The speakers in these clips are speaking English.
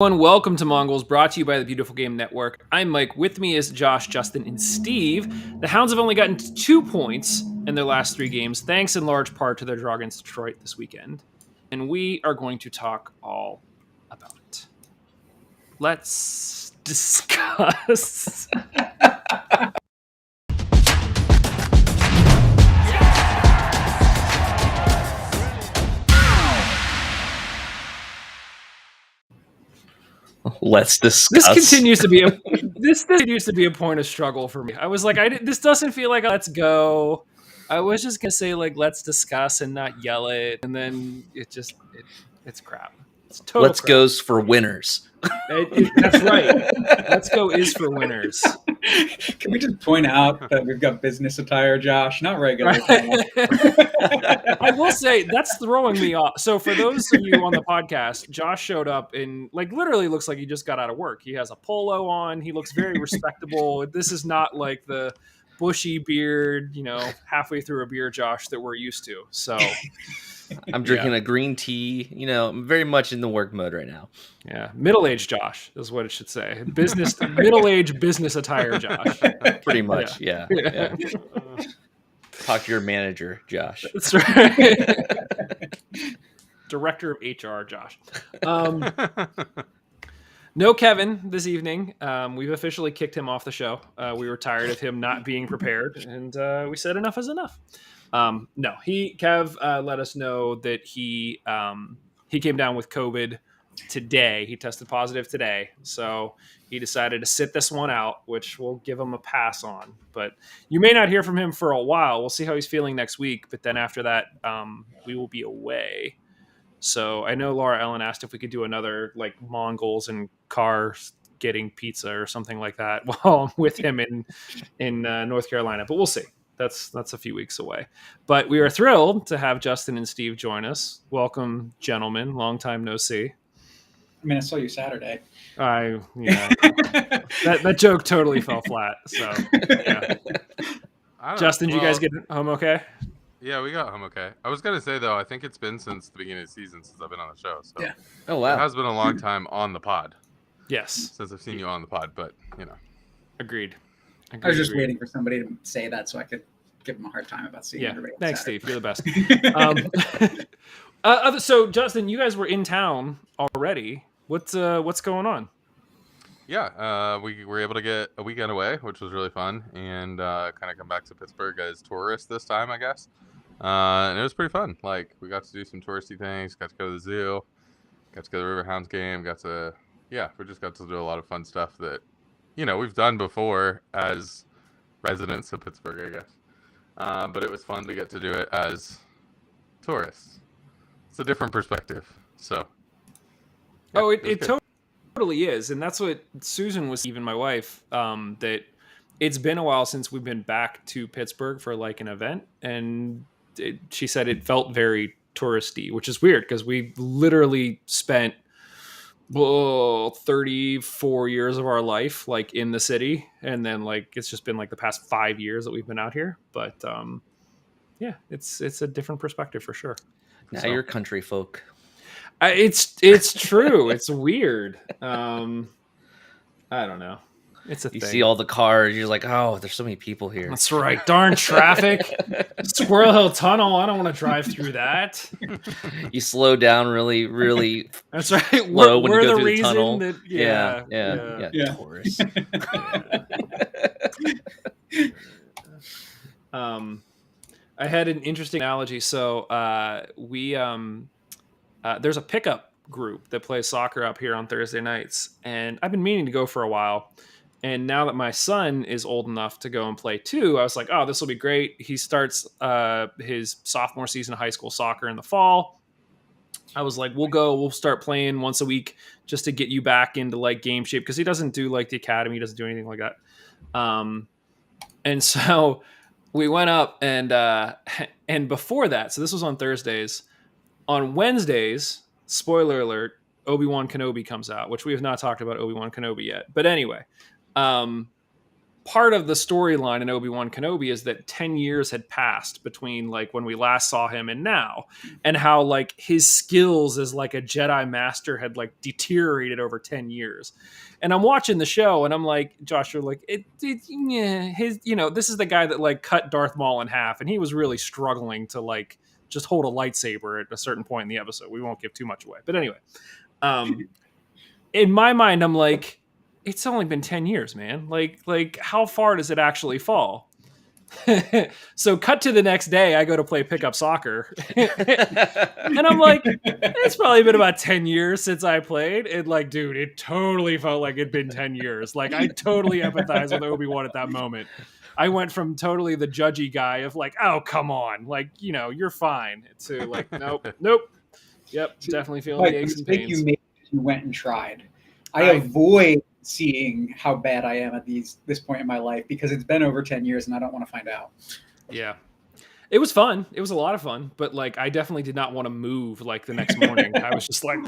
Welcome to Mongols, brought to you by the Beautiful Game Network. I'm Mike. With me is Josh, Justin, and Steve. The Hounds have only gotten 2 points in their last 3 games, thanks in large part to their draw against Detroit this weekend. And we are going to talk all about it. Let's discuss. Let's discuss. This continues to be a point of struggle for me. I was like, this doesn't feel like a let's go. I was just gonna say like let's discuss and not yell it, and then it's crap. It's total. Let's crap. goes for winners. That's right. Let's go is for winners. Can we just point out that we've got business attire, Josh, not regular? I will say that's throwing me off. So for those of you on the podcast, Josh showed up in like literally looks like he just got out of work. He has a polo on. He looks very respectable. This is not like the bushy beard, halfway through a beer Josh that we're used to. So I'm drinking a green tea. I'm very much in the work mode right now. Yeah, middle-aged Josh is what it should say. Middle-aged business attire Josh. Pretty much, yeah. Talk to your manager, Josh. That's right. Director of HR, Josh. No Kevin this evening. We've officially kicked him off the show. We were tired of him not being prepared, and we said enough is enough. No, Kev let us know that he came down with COVID today. He tested positive today, so he decided to sit this one out, which we'll give him a pass on. But you may not hear from him for a while. We'll see how he's feeling next week. But then after that, we will be away. So I know Laura Ellen asked if we could do another like Mongols and cars getting pizza or something like that while I'm with him in North Carolina. But we'll see. That's a few weeks away. But we are thrilled to have Justin and Steve join us. Welcome, gentlemen. Long time no see. I mean, I saw you Saturday. That joke totally fell flat. So, yeah. Justin, did you guys get home okay? Yeah, we got home okay. I was gonna say though, I think it's been since the beginning of the season since I've been on the show. So yeah. Oh wow, it has been a long time on the pod. Yes, since I've seen you on the pod, but Agreed. I was just waiting for somebody to say that so I could give them a hard time about seeing everybody. Thanks, Steve. You're the best. So, Justin, you guys were in town already. What's going on? Yeah, we were able to get a weekend away, which was really fun, and kind of come back to Pittsburgh as tourists this time, I guess. And it was pretty fun. Like, we got to do some touristy things, got to go to the zoo, got to go to the Riverhounds game, we just got to do a lot of fun stuff that, we've done before as residents of Pittsburgh, I guess. But it was fun to get to do it as tourists. It's a different perspective. So. Yeah, it totally is. And that's what Susan was, even my wife, that it's been a while since we've been back to Pittsburgh for like an event. And she said it felt very touristy, which is weird because we literally spent 34 years of our life like in the city, and then like it's just been like the past 5 years that we've been out here. But it's a different perspective for sure. Now you're country folk. It's true. It's weird. I don't know. It's a thing. You see all the cars, you're like, oh, there's so many people here. That's right. Darn traffic. Squirrel Hill Tunnel. I don't want to drive through that. You slow down really, really. That's right. Slow when you go the through the tunnel. That, yeah. Taurus. I had an interesting analogy. So there's a pickup group that plays soccer up here on Thursday nights, and I've been meaning to go for a while. And now that my son is old enough to go and play too, I was like, oh, this will be great. He starts his sophomore season of high school soccer in the fall. I was like, we'll start playing once a week just to get you back into like game shape, because he doesn't do like the academy, he doesn't do anything like that. And so we went up and before that, so this was on Thursdays. On Wednesdays, spoiler alert, Obi-Wan Kenobi comes out, which we have not talked about Obi-Wan Kenobi yet. But anyway, part of the storyline in Obi-Wan Kenobi is that 10 years had passed between like when we last saw him and now, and how like his skills as like a Jedi master had like deteriorated over 10 years. And I'm watching the show and I'm like, Josh, you're like, his, this is the guy that like cut Darth Maul in half, and he was really struggling to like just hold a lightsaber at a certain point in the episode. We won't give too much away, but anyway, in my mind, I'm like, it's only been 10 years, man. Like how far does it actually fall? So cut to the next day, I go to play pickup soccer. And I'm like, it's probably been about 10 years since I played. And like, dude, it totally felt like it'd been 10 years. Like I totally empathize with Obi-Wan at that moment. I went from totally the judgy guy of like, oh, come on. Like, you're fine, to like, nope. Yep, definitely feeling the aches and pains. You went and tried. I avoid seeing how bad I am at this point in my life because it's been over 10 years and I don't want to find out. Yeah. It was fun. It was a lot of fun, but like I definitely did not want to move like the next morning. I was just like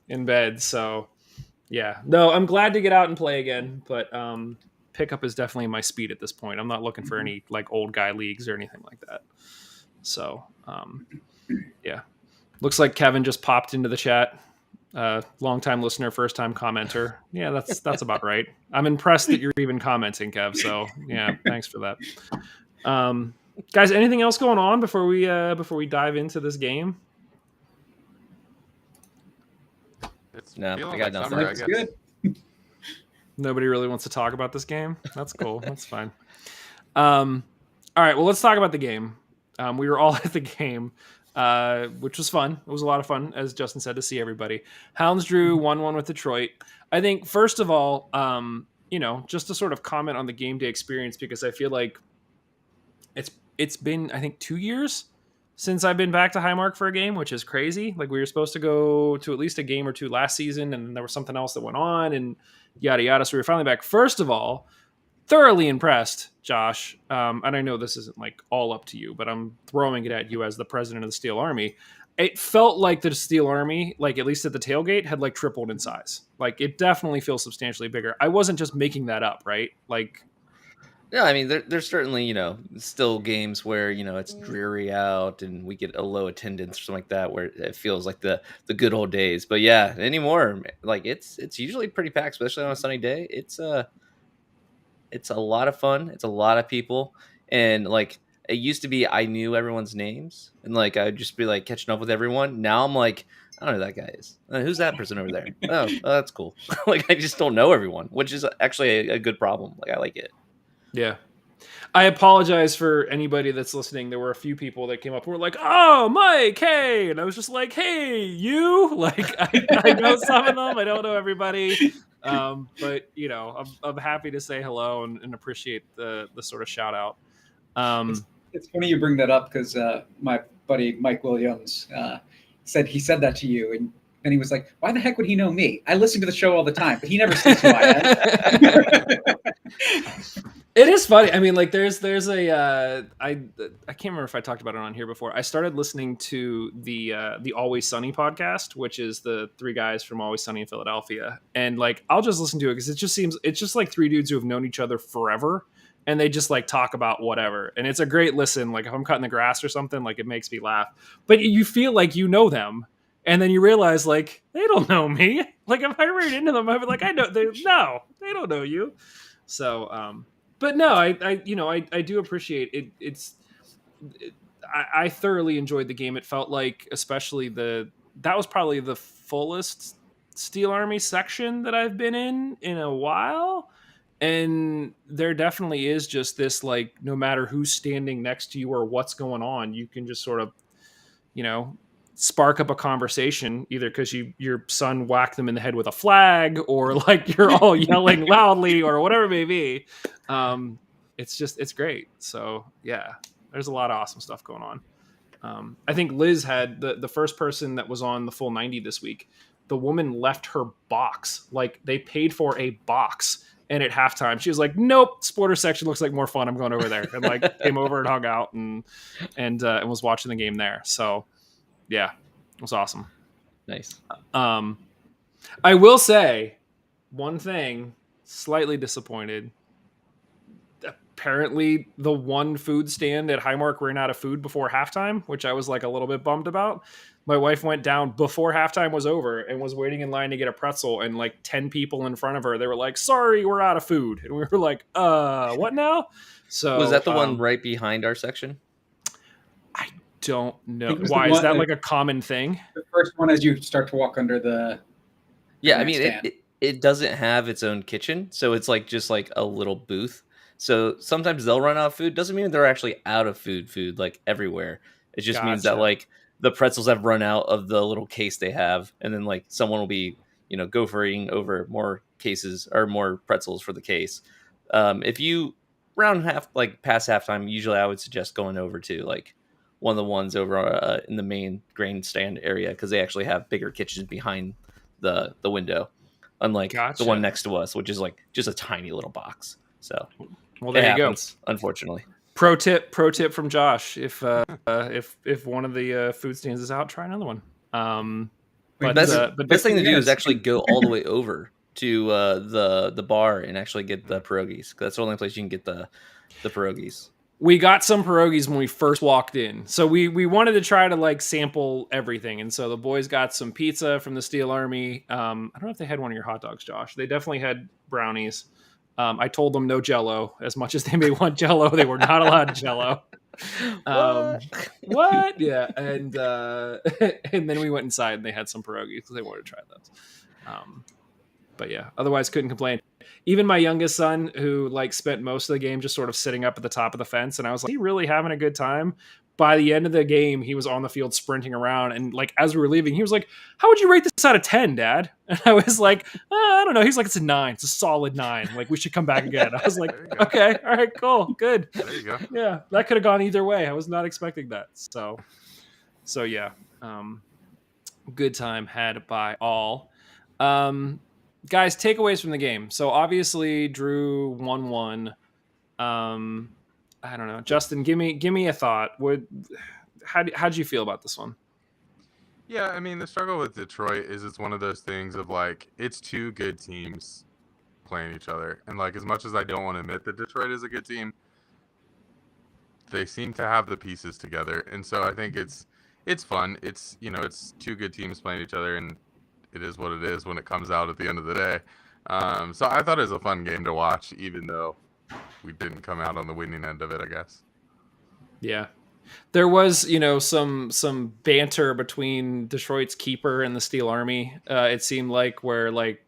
in bed. So yeah. No, I'm glad to get out and play again, but pickup is definitely my speed at this point. I'm not looking for any like old guy leagues or anything like that. So yeah. Looks like Kevin just popped into the chat. Long-time listener, first-time commenter. Yeah, that's about right. I'm impressed that you're even commenting, Kev. So yeah, thanks for that. Guys, anything else going on before we dive into this game? No, I got nothing. Summer, I guess. Good. Nobody really wants to talk about this game. That's cool. That's fine. All right. Well, let's talk about the game. We were all at the game. Which was fun. It was a lot of fun, as Justin said, to see everybody. Hounds drew 1-1 with Detroit. I think, first of all, just to sort of comment on the game day experience, because I feel like it's been, I think, 2 years since I've been back to Highmark for a game, which is crazy. Like, we were supposed to go to at least a game or two last season, and there was something else that went on, and yada, yada. So we were finally back. First of all, thoroughly impressed, Josh. And I know this isn't like all up to you, but I'm throwing it at you as the president of the Steel Army. It felt like the Steel Army, like at least at the tailgate, had like tripled in size. Like it definitely feels substantially bigger. I wasn't just making that up, right? Like, yeah, I mean, there's certainly, still games where, it's dreary out and we get a low attendance or something like that, where it feels like the good old days. But yeah, anymore, like it's usually pretty packed, especially on a sunny day. It's a lot of fun. It's a lot of people. And like, it used to be, I knew everyone's names and like, I would just be like catching up with everyone. Now I'm like, I don't know who that guy is. Who's that person over there? Oh, that's cool. Like, I just don't know everyone, which is actually a good problem. Like, I like it. Yeah. I apologize for anybody that's listening. There were a few people that came up and were like, oh, Mike, hey. And I was just like, hey, you? Like, I know some of them. I don't know everybody. But, I'm happy to say hello and appreciate the sort of shout out. It's funny you bring that up because my buddy Mike Williams said that to you. And he was like, why the heck would he know me? I listen to the show all the time, but he never sees who I am. It is funny. I mean, like there's a I can't remember if I talked about it on here before. I started listening to the Always Sunny podcast, which is the three guys from Always Sunny in Philadelphia. And like I'll just listen to it because it's just like three dudes who have known each other forever, and they just like talk about whatever. And it's a great listen. Like if I'm cutting the grass or something, like it makes me laugh. But you feel like you know them. And then you realize like they don't know me. Like if I read into them, I'd be like, they don't know you. So but no, I do appreciate it. I thoroughly enjoyed the game. It felt like, especially that was probably the fullest Steel Army section that I've been in a while. And there definitely is just this, like, no matter who's standing next to you or what's going on, you can just sort of, spark up a conversation, either because your son whacked them in the head with a flag, or like you're all yelling loudly, or whatever it may be. It's great. So yeah, there's a lot of awesome stuff going on. I think Liz had the first person that was on the full 90 this week. The woman left her box. Like they paid for a box. And at halftime, she was like, "Nope, sporter section looks like more fun. I'm going over there." And like came over and hung out and was watching the game there. So yeah, it was awesome. Nice. I will say one thing, slightly disappointed. apparently the one food stand at Highmark ran out of food before halftime, which I was like a little bit bummed about. My wife went down before halftime was over and was waiting in line to get a pretzel, and like 10 people in front of her, they were like, sorry, we're out of food. And we were like, what now? So Was that the one right behind our section? I don't know. think it was Why? the Is one- that like a common thing? The first one as you start to walk under the Yeah, I next mean stand. it doesn't have its own kitchen, so it's like just like a little booth. So sometimes they'll run out of food. Doesn't mean they're actually out of food like everywhere. It just means that Gotcha. like the pretzels have run out of the little case they have, and then like someone will be gophering over more cases or more pretzels for the case. If you round half like past halftime, usually I would suggest going over to like one of the ones over in the main grain stand area because they actually have bigger kitchens behind the window, unlike the one Gotcha. next to us, which is like just a tiny little box. So Well, it there you go. happens, unfortunately. Pro tip from Josh: if one of the food stands is out, try another one. But Best thing to do is yes. actually go all the way over to the bar and actually get the pierogies. That's the only place you can get the pierogies. we got some pierogies when we first walked in, so we wanted to try to like sample everything, and so the boys got some pizza from the Steel Army. I don't know if they had one of your hot dogs, Josh. They definitely had brownies. I told them no Jello. As much as they may want Jello, they were not allowed Jello. What? Yeah, and and then we went inside and they had some pierogies because they wanted to try those. But yeah, otherwise couldn't complain. Even my youngest son, who like spent most of the game just sort of sitting up at the top of the fence, and I was like, "Is he really having a good time?" By the end of the game, he was on the field sprinting around, and like as we were leaving, he was like, "How would you rate this out of 10, Dad?" And I was like, "I don't know." He's like, "It's a 9. It's a solid 9. Like we should come back again." I was like, There you go. "Okay, all right, cool, good." There you go. Yeah, that could have gone either way. I was not expecting that. So yeah, good time had by all. Guys, takeaways from the game. So obviously Drew 1-1. I don't know, Justin. Give me a thought. How'd you feel about this one? Yeah, I mean, the struggle with Detroit is it's one of those things of like, it's two good teams playing each other. And like, as much as I don't want to admit that Detroit is a good team, they seem to have the pieces together. And so I think it's fun. It's, it's two good teams playing each other, and it is what it is when it comes out at the end of the day. So I thought it was a fun game to watch, even though we didn't come out on the winning end of it, I guess. Yeah. There was, some banter between Detroit's keeper and the Steel Army. It seemed like where like,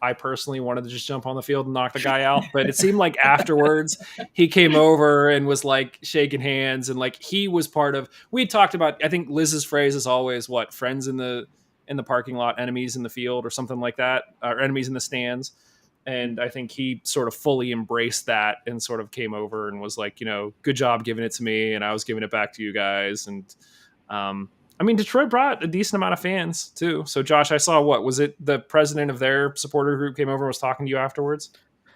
I personally wanted to just jump on the field and knock the guy out, but it seemed like afterwards he came over and was like shaking hands, and like he was part of. We talked about. I think Liz's phrase is always what friends in the parking lot, enemies in the field, or something like that, or enemies in the stands. And I think he sort of fully embraced that and sort of came over and was like, good job giving it to me, and I was giving it back to you guys. And I mean, Detroit brought a decent amount of fans too. So Josh, I saw was it the president of their supporter group came over and was talking to you afterwards?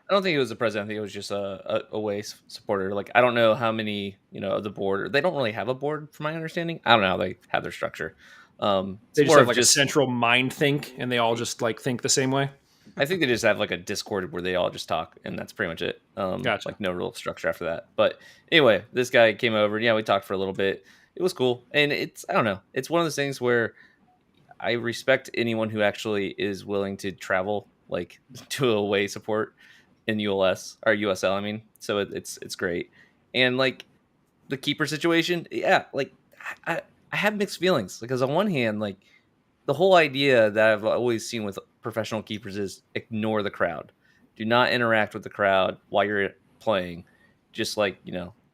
I don't think it was the president. I think it was just a away supporter. Like I don't know how many of the board. They don't really have a board, from my understanding. I don't know how they have their structure. They just have like a central mind think, and they all just like think the same way. I think they just have like a Discord where they all just talk, and that's pretty much it. Gotcha. Like no real structure after that. But anyway, this guy came over. Yeah, we talked for a little bit. It was cool, and I don't know. It's one of those things where I respect anyone who actually is willing to travel like to away support in ULS or USL. I mean, so it's great, and like the keeper situation, yeah, like I have mixed feelings because on one hand, like the whole idea that I've always seen with professional keepers is ignore the crowd. Do not interact with the crowd while you're playing. Just like,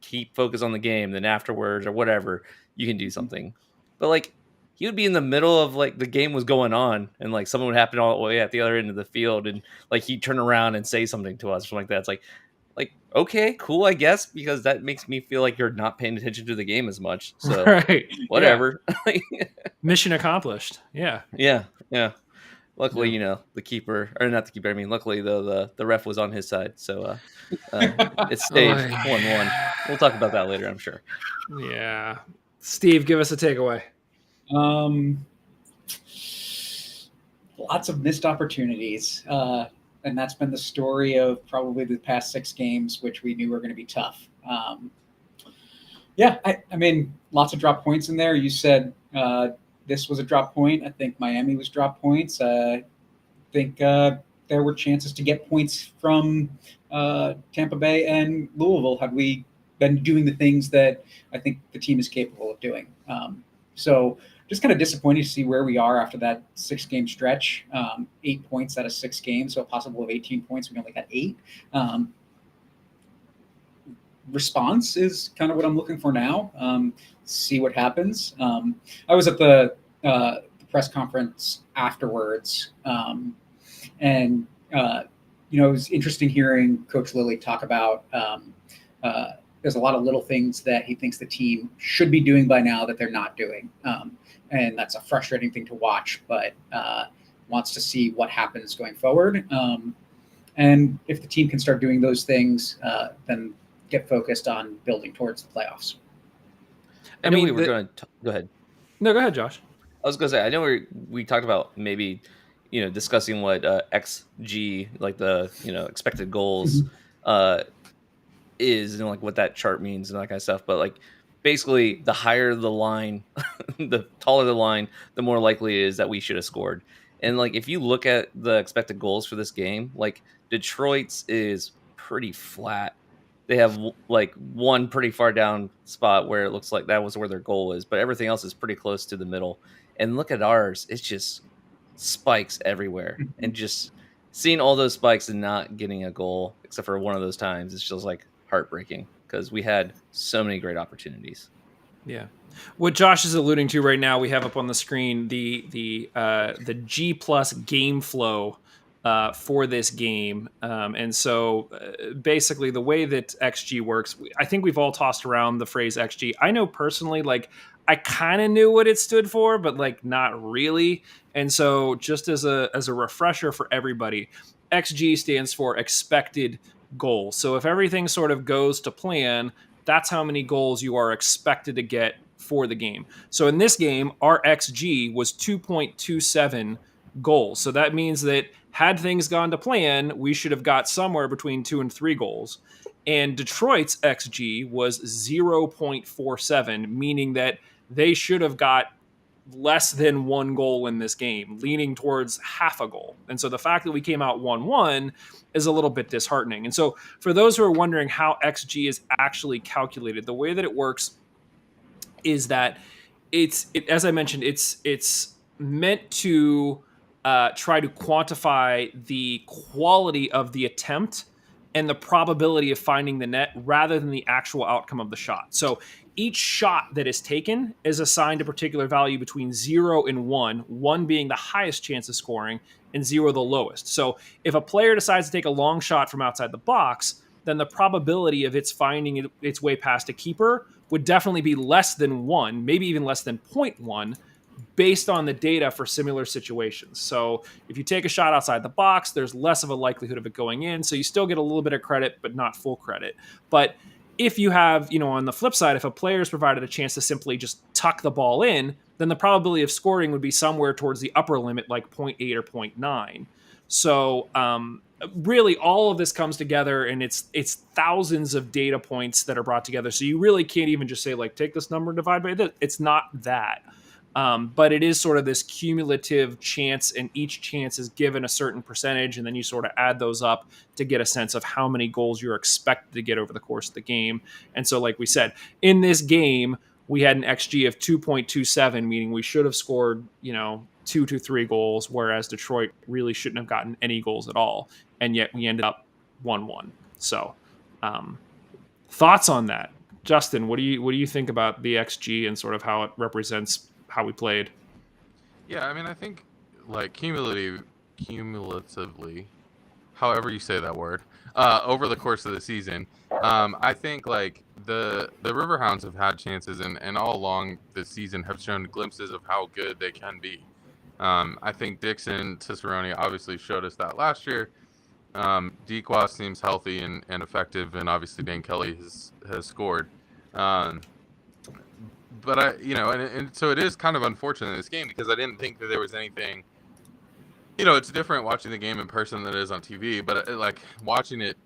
keep focus on the game. Then afterwards or whatever, you can do something. But like, he would be in the middle of like the game was going on and like something would happen all the way at the other end of the field. And like, he'd turn around and say something to us or something like that. It's like, okay, cool, I guess, because that makes me feel like you're not paying attention to the game as much. So right. Whatever. Yeah. Mission accomplished. Yeah. Yeah. Luckily, the keeper, or not the keeper. I mean, luckily though, the ref was on his side, so it stayed 1-1. We'll talk about that later, I'm sure. Yeah. Steve, give us a takeaway. Lots of missed opportunities. and that's been the story of probably the past 6 games, which we knew were going to be tough. Yeah, I mean, lots of drop points in there. You said this was a drop point. I think Miami was drop points. I think there were chances to get points from Tampa Bay and Louisville had we been doing the things that I think the team is capable of doing. So just kind of disappointed to see where we are after that 6-game stretch. 8 points out of 6 games, so a possible of 18 points. We only got 8. Response is kind of what I'm looking for now. See what happens. I was at the press conference afterwards, and it was interesting hearing Coach Lilly talk about. There's a lot of little things that he thinks the team should be doing by now that they're not doing, and that's a frustrating thing to watch. But wants to see what happens going forward, and if the team can start doing those things, then get focused on building towards the playoffs. I know we were going to go ahead. No, go ahead, Josh. I was going to say, I know we talked about maybe, discussing what XG, like the, expected goals is, and like what that chart means and that kind of stuff. But like basically the higher the line, the taller the line, the more likely it is that we should have scored. And like, if you look at the expected goals for this game, like Detroit's is pretty flat. They have like one pretty far down spot where it looks like that was where their goal is, but everything else is pretty close to the middle. And look at ours. It's just spikes everywhere. And just seeing all those spikes and not getting a goal, except for one of those times, it's just like heartbreaking because we had so many great opportunities. Yeah. What Josh is alluding to right now, we have up on the screen the G plus game flow for this game. And so basically the way that XG works, I think we've all tossed around the phrase XG. I know personally, like, I kind of knew what it stood for, but like not really. And so just as a refresher for everybody, XG stands for expected goals. So if everything sort of goes to plan, that's how many goals you are expected to get for the game. So in this game, our XG was 2.27 goals. So that means that had things gone to plan, we should have got somewhere between 2 and 3 goals. And Detroit's XG was 0.47, meaning that they should have got less than 1 goal in this game, leaning towards half a goal. And so the fact that we came out 1-1 is a little bit disheartening. And so for those who are wondering how XG is actually calculated, the way that it works is that as I mentioned, it's meant to try to quantify the quality of the attempt and the probability of finding the net rather than the actual outcome of the shot. So each shot that is taken is assigned a particular value between 0 and 1, 1 being the highest chance of scoring and 0 the lowest. So if a player decides to take a long shot from outside the box, then the probability of its finding its way past a keeper would definitely be less than 1, maybe even less than 0.1, based on the data for similar situations. So if you take a shot outside the box, there's less of a likelihood of it going in. So you still get a little bit of credit, but not full credit. But if you have, on the flip side, if a player is provided a chance to simply just tuck the ball in, then the probability of scoring would be somewhere towards the upper limit, like 0.8 or 0.9. So really all of this comes together, and it's thousands of data points that are brought together. So you really can't even just say, like, take this number and divide by this. It's not that. But it is sort of this cumulative chance, and each chance is given a certain percentage, and then you sort of add those up to get a sense of how many goals you're expected to get over the course of the game. And so, like we said, in this game, we had an XG of 2.27, meaning we should have scored, 2 to 3 goals, whereas Detroit really shouldn't have gotten any goals at all. And yet we ended up 1-1. So thoughts on that? Justin, what do you think about the XG and sort of how it represents how we played? Yeah, I mean, I think like cumulatively, however you say that word, over the course of the season, I think like the Riverhounds have had chances and all along the season have shown glimpses of how good they can be. I think Dixon Cicerone obviously showed us that last year. Dequas seems healthy and effective, and obviously Dan Kelly has scored. But and so it is kind of unfortunate in this game because I didn't think that there was anything it's different watching the game in person than it is on TV. But like watching it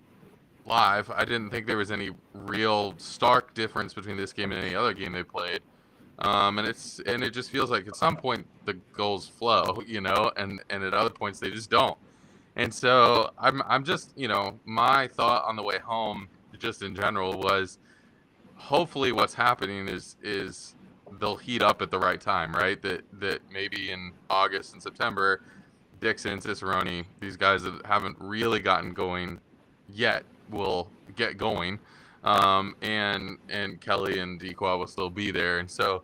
live, I didn't think there was any real stark difference between this game and any other game they played. And it just feels like at some point the goals flow, and at other points they just don't. And so I'm just, my thought on the way home, just in general, was hopefully what's happening is they'll heat up at the right time, right? That maybe in August and September, Dixon, Cicerone, these guys that haven't really gotten going yet will get going, and Kelly and Dequa will still be there, and so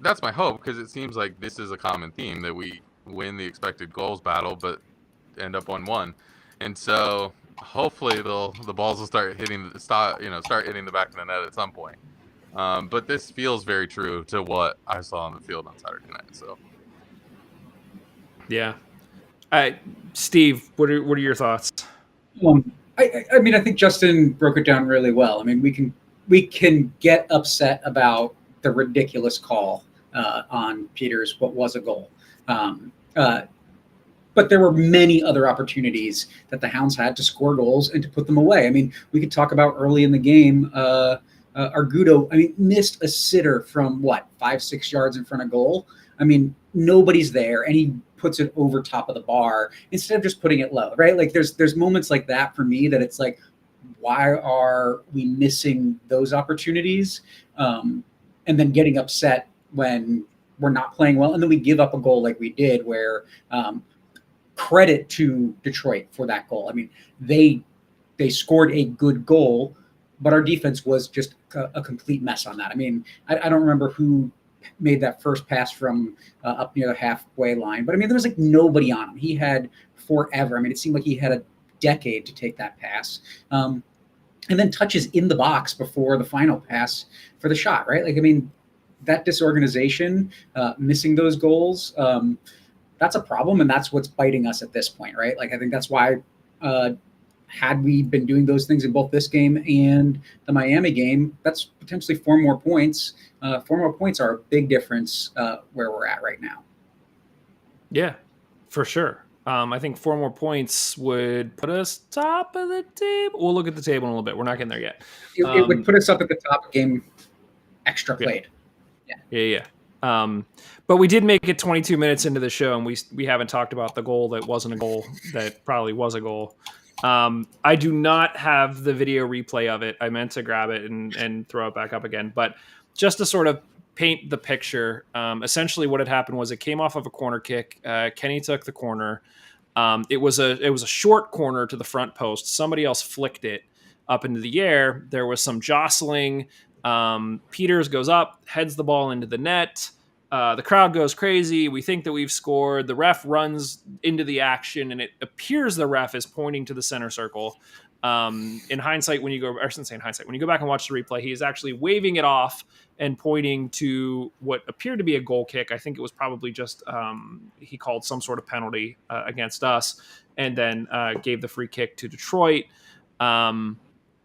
that's my hope, because it seems like this is a common theme that we win the expected goals battle, but end up on one, and so hopefully the balls will start hitting start hitting the back of the net at some point. But this feels very true to what I saw on the field on Saturday night. So Yeah. Steve, what are your thoughts? I mean, I think Justin broke it down really well. I mean, we can get upset about the ridiculous call on Peters, what was a goal. But there were many other opportunities that the Hounds had to score goals and to put them away. I mean, we could talk about early in the game, Argudo, missed a sitter from 5-6 yards in front of goal. I mean, nobody's there, and he puts it over top of the bar instead of just putting it low, right? Like there's moments like that for me that it's like, why are we missing those opportunities? And then getting upset when we're not playing well, and then we give up a goal like we did, where credit to Detroit for that goal. I mean, they scored a good goal, but our defense was just a complete mess on that. I mean, I don't remember who made that first pass from up near the halfway line, but I mean, there was like nobody on him. He had forever. I mean, it seemed like he had a decade to take that pass. And then touches in the box before the final pass for the shot, right? Like, I mean, that disorganization, missing those goals, that's a problem, and that's what's biting us at this point, right? Like, I think that's why had we been doing those things in both this game and the Miami game, that's potentially 4 more points. 4 more points are a big difference where we're at right now. Yeah, for sure. I think 4 more points would put us top of the table. We'll look at the table in a little bit. We're not getting there yet. It would put us up at the top of game extra played. Yeah. But we did make it 22 minutes into the show, and we haven't talked about the goal that wasn't a goal that probably was a goal. I do not have the video replay of it. I meant to grab it and throw it back up again, but just to sort of paint the picture, essentially what had happened was it came off of a corner kick. Kenny took the corner. It was a short corner to the front post. Somebody else flicked it up into the air. There was some jostling. Peters goes up, heads the ball into the net. The crowd goes crazy. We think that we've scored. The ref runs into the action, and it appears the ref is pointing to the center circle. In hindsight, when you go back and watch the replay, he is actually waving it off and pointing to what appeared to be a goal kick. I think it was probably just he called some sort of penalty against us, and then gave the free kick to Detroit.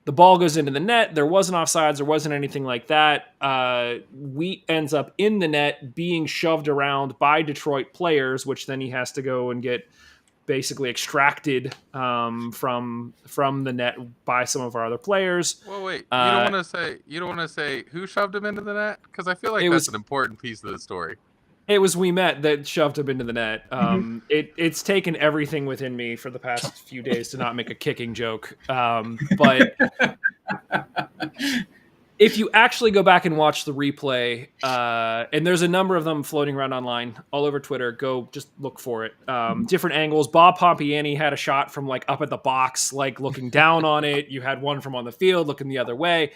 The ball goes into the net. There wasn't offsides. There wasn't anything like that. Wheat ends up in the net being shoved around by Detroit players, which then he has to go and get basically extracted from the net by some of our other players. Well, wait, you don't want to say who shoved him into the net? Because I feel like that's an important piece of the story. It was Ouimet that shoved him into the net. It's taken everything within me for the past few days to not make a kicking joke. But if you actually go back and watch the replay, and there's a number of them floating around online all over Twitter, go just look for it. Different angles. Bob Pompiani had a shot from like up at the box, like looking down on it. You had one from on the field looking the other way.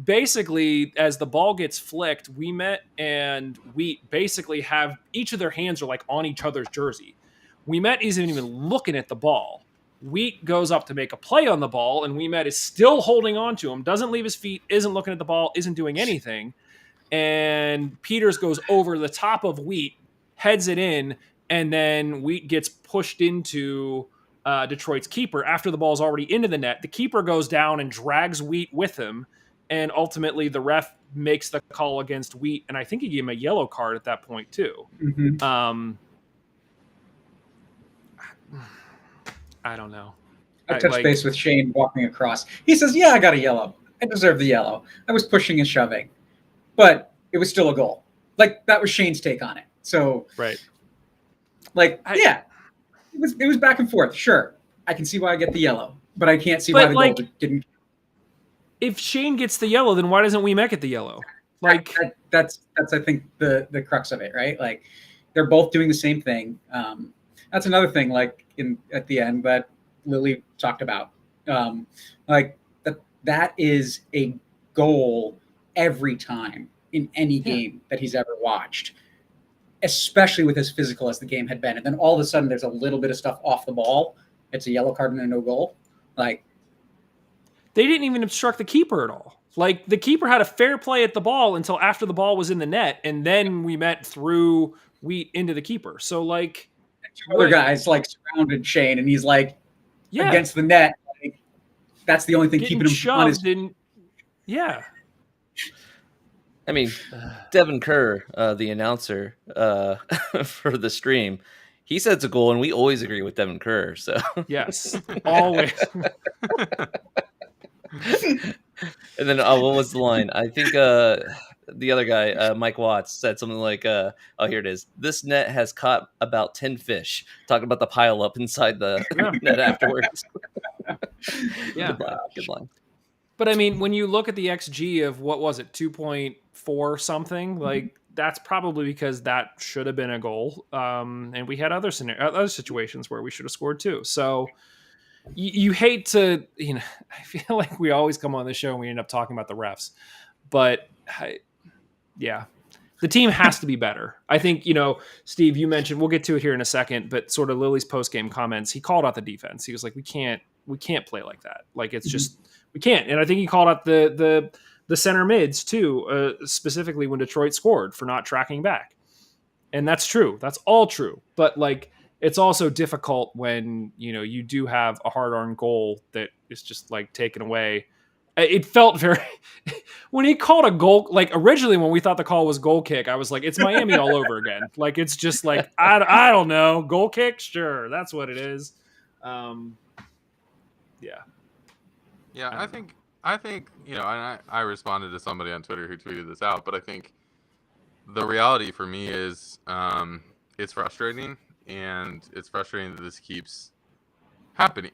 Basically, as the ball gets flicked, Ouimet and Wheat basically have each of their hands are like on each other's jersey. Ouimet isn't even looking at the ball. Wheat goes up to make a play on the ball, and Ouimet is still holding on to him, doesn't leave his feet, isn't looking at the ball, isn't doing anything. And Peters goes over the top of Wheat, heads it in, and then Wheat gets pushed into Detroit's keeper after the ball's already into the net. The keeper goes down and drags Wheat with him. And ultimately, the ref makes the call against Wheat, and I think he gave him a yellow card at that point too. Mm-hmm. I don't know. I touched base with Shane walking across. He says, "Yeah, I got a yellow. I deserve the yellow. I was pushing and shoving, but it was still a goal." Like that was Shane's take on it. So, right. Yeah, it was back and forth. Sure, I can see why I get the yellow, but I can't see why the goal didn't. If Shane gets the yellow, then why doesn't Weemek get the yellow? Like that's I think the crux of it, right? Like they're both doing the same thing. That's another thing. Like at the end that Lily talked about, like that is a goal every time in any game that he's ever watched, especially with as physical as the game had been. And then all of a sudden, there's a little bit of stuff off the ball. It's a yellow card and a no goal. Like they didn't even obstruct the keeper at all. Like the keeper had a fair play at the ball until after the ball was in the net, and then we met through Wheat into the keeper. So like two other guys like surrounded Shane, and he's like against the net. Like, that's the only thing keeping him shoved in. Yeah. I mean, Devin Kerr, the announcer for the stream, he said it's a goal, and we always agree with Devin Kerr. So yes, always. And then what was the line? I think the other guy, Mike Watts, said something like, "Oh, here it is. This net has caught about 10 fish." Talking about the pile up inside the net afterwards. Yeah, good line. But I mean, when you look at the XG of what was it, 2.4 something, like that's probably because that should have been a goal, and we had other situations where we should have scored too. So you hate to, I feel like we always come on the show and we end up talking about the refs, but the team has to be better. I think, Steve, you mentioned, we'll get to it here in a second, but sort of Lily's post-game comments, he called out the defense. He was like, we can't play like that. Like it's just, we can't. And I think he called out the center mids too, specifically when Detroit scored for not tracking back. And that's true. That's all true. But like, it's also difficult when, you do have a hard-earned goal that is just like taken away. It felt very when he called a goal, like originally when we thought the call was goal kick, I was like, it's Miami all over again. Like, it's just like, I don't know, goal kick. Sure. That's what it is. Yeah. I think, and I responded to somebody on Twitter who tweeted this out, but I think the reality for me is, it's frustrating, and it's frustrating that this keeps happening.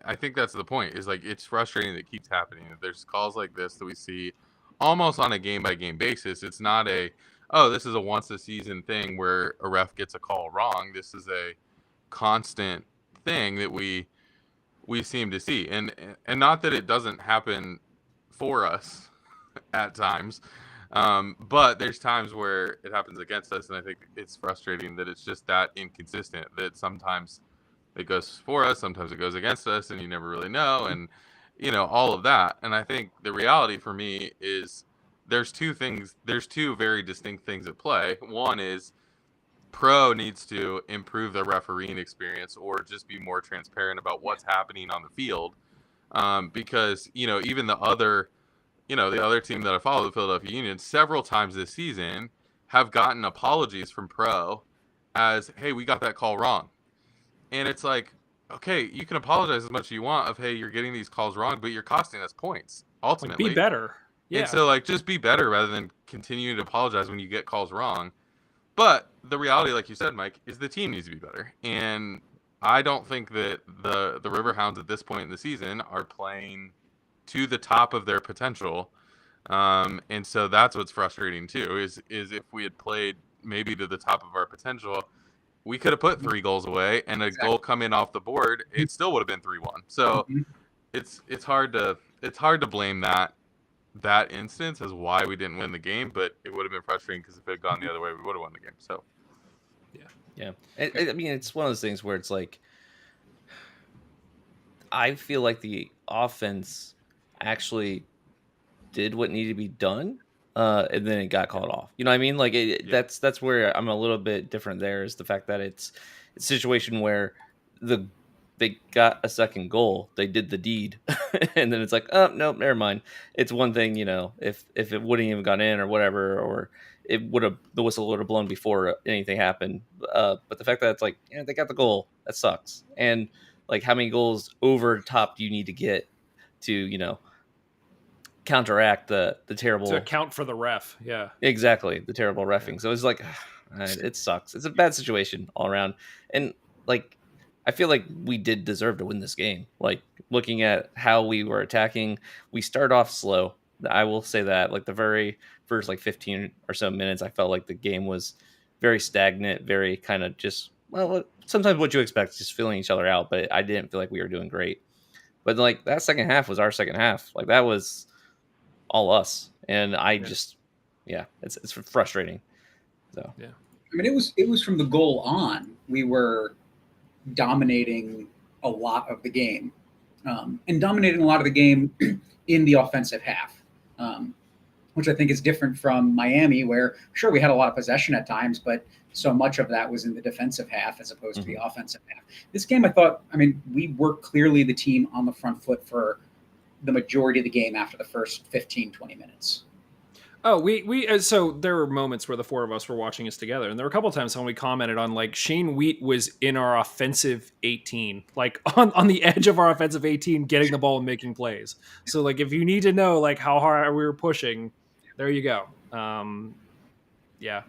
I think that's the point, is like, it's frustrating that it keeps happening. There's calls like this that we see almost on a game by game basis. It's not this is a once a season thing where a ref gets a call wrong. This is a constant thing that we seem to see, and not that it doesn't happen for us at times, but there's times where it happens against us, and I think it's frustrating that it's just that inconsistent, that sometimes it goes for us, sometimes it goes against us, and you never really know, and all of that. And I think the reality for me is there's two very distinct things at play. One is Pro needs to improve the refereeing experience, or just be more transparent about what's happening on the field, because even the other team that I follow, the Philadelphia Union, several times this season have gotten apologies from Pro as, hey, we got that call wrong. And it's like, okay, you can apologize as much as you want of, hey, you're getting these calls wrong, but you're costing us points ultimately. Like, be better. Yeah. And so like, just be better rather than continuing to apologize when you get calls wrong. But the reality, like you said, Mike, is the team needs to be better. And I don't think that the Riverhounds at this point in the season are playing to the top of their potential. And so that's what's frustrating too, is if we had played maybe to the top of our potential, we could have put 3 goals away, and a goal come in off the board, it still would have been 3-1. So it's hard to blame that instance as why we didn't win the game, but it would have been frustrating because if it had gone the other way, we would have won the game. So yeah. I mean, it's one of those things where it's like, I feel like the offense actually did what needed to be done, and then it got called off. You know what I mean? Like that's where I'm a little bit different. There is the fact that it's a situation where they got a second goal, they did the deed, and then it's like, oh no, never mind. It's one thing, if it wouldn't even gone in or whatever, or the whistle would have blown before anything happened. But the fact that it's like, yeah, they got the goal, that sucks. And like, how many goals over top do you need to get to, counteract the To terrible, account for the ref. Yeah. exactly, the terrible reffing. So it's like, it sucks. It's a bad situation all around. And like, I feel like we did deserve to win this game. Like, looking at how we were attacking, we start off slow. I will say that, like, the very first like 15 or so minutes, I felt like the game was very stagnant, very kind of just, well, sometimes what you expect, just filling each other out. But I didn't feel like we were doing great. But like, that second half was our second half. Like, that was all us. And I just, yeah, it's frustrating. So Yeah. I mean, it was from the goal on. We were dominating a lot of the game, and dominating a lot of the game in the offensive half, which I think is different from Miami, where sure we had a lot of possession at times, but so much of that was in the defensive half as opposed to the offensive half. This game, I thought, I mean, we were clearly the team on the front foot for the majority of the game after the first 15, 20 minutes. Oh, so there were moments where the four of us were watching this together, and there were a couple of times when we commented on, like, Shane Wheat was in our offensive 18, like on the edge of our offensive 18, getting the ball and making plays. So, like, if you need to know, like, how hard we were pushing, there you go. Yeah.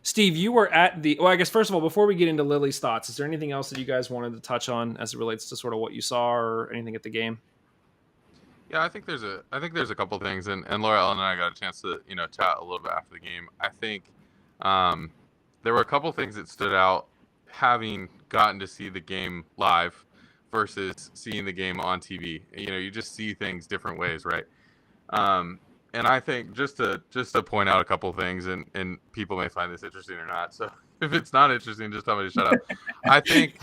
Steve, you were at well, I guess first of all, before we get into Lily's thoughts, is there anything else that you guys wanted to touch on as it relates to sort of what you saw or anything at the game? Yeah, I think there's a couple things, and Laura Ellen and I got a chance to chat a little bit after the game. I think there were a couple things that stood out, having gotten to see the game live versus seeing the game on TV. You just see things different ways, right? And I think just to point out a couple of things, and people may find this interesting or not. So if it's not interesting, just tell me to shut up. I think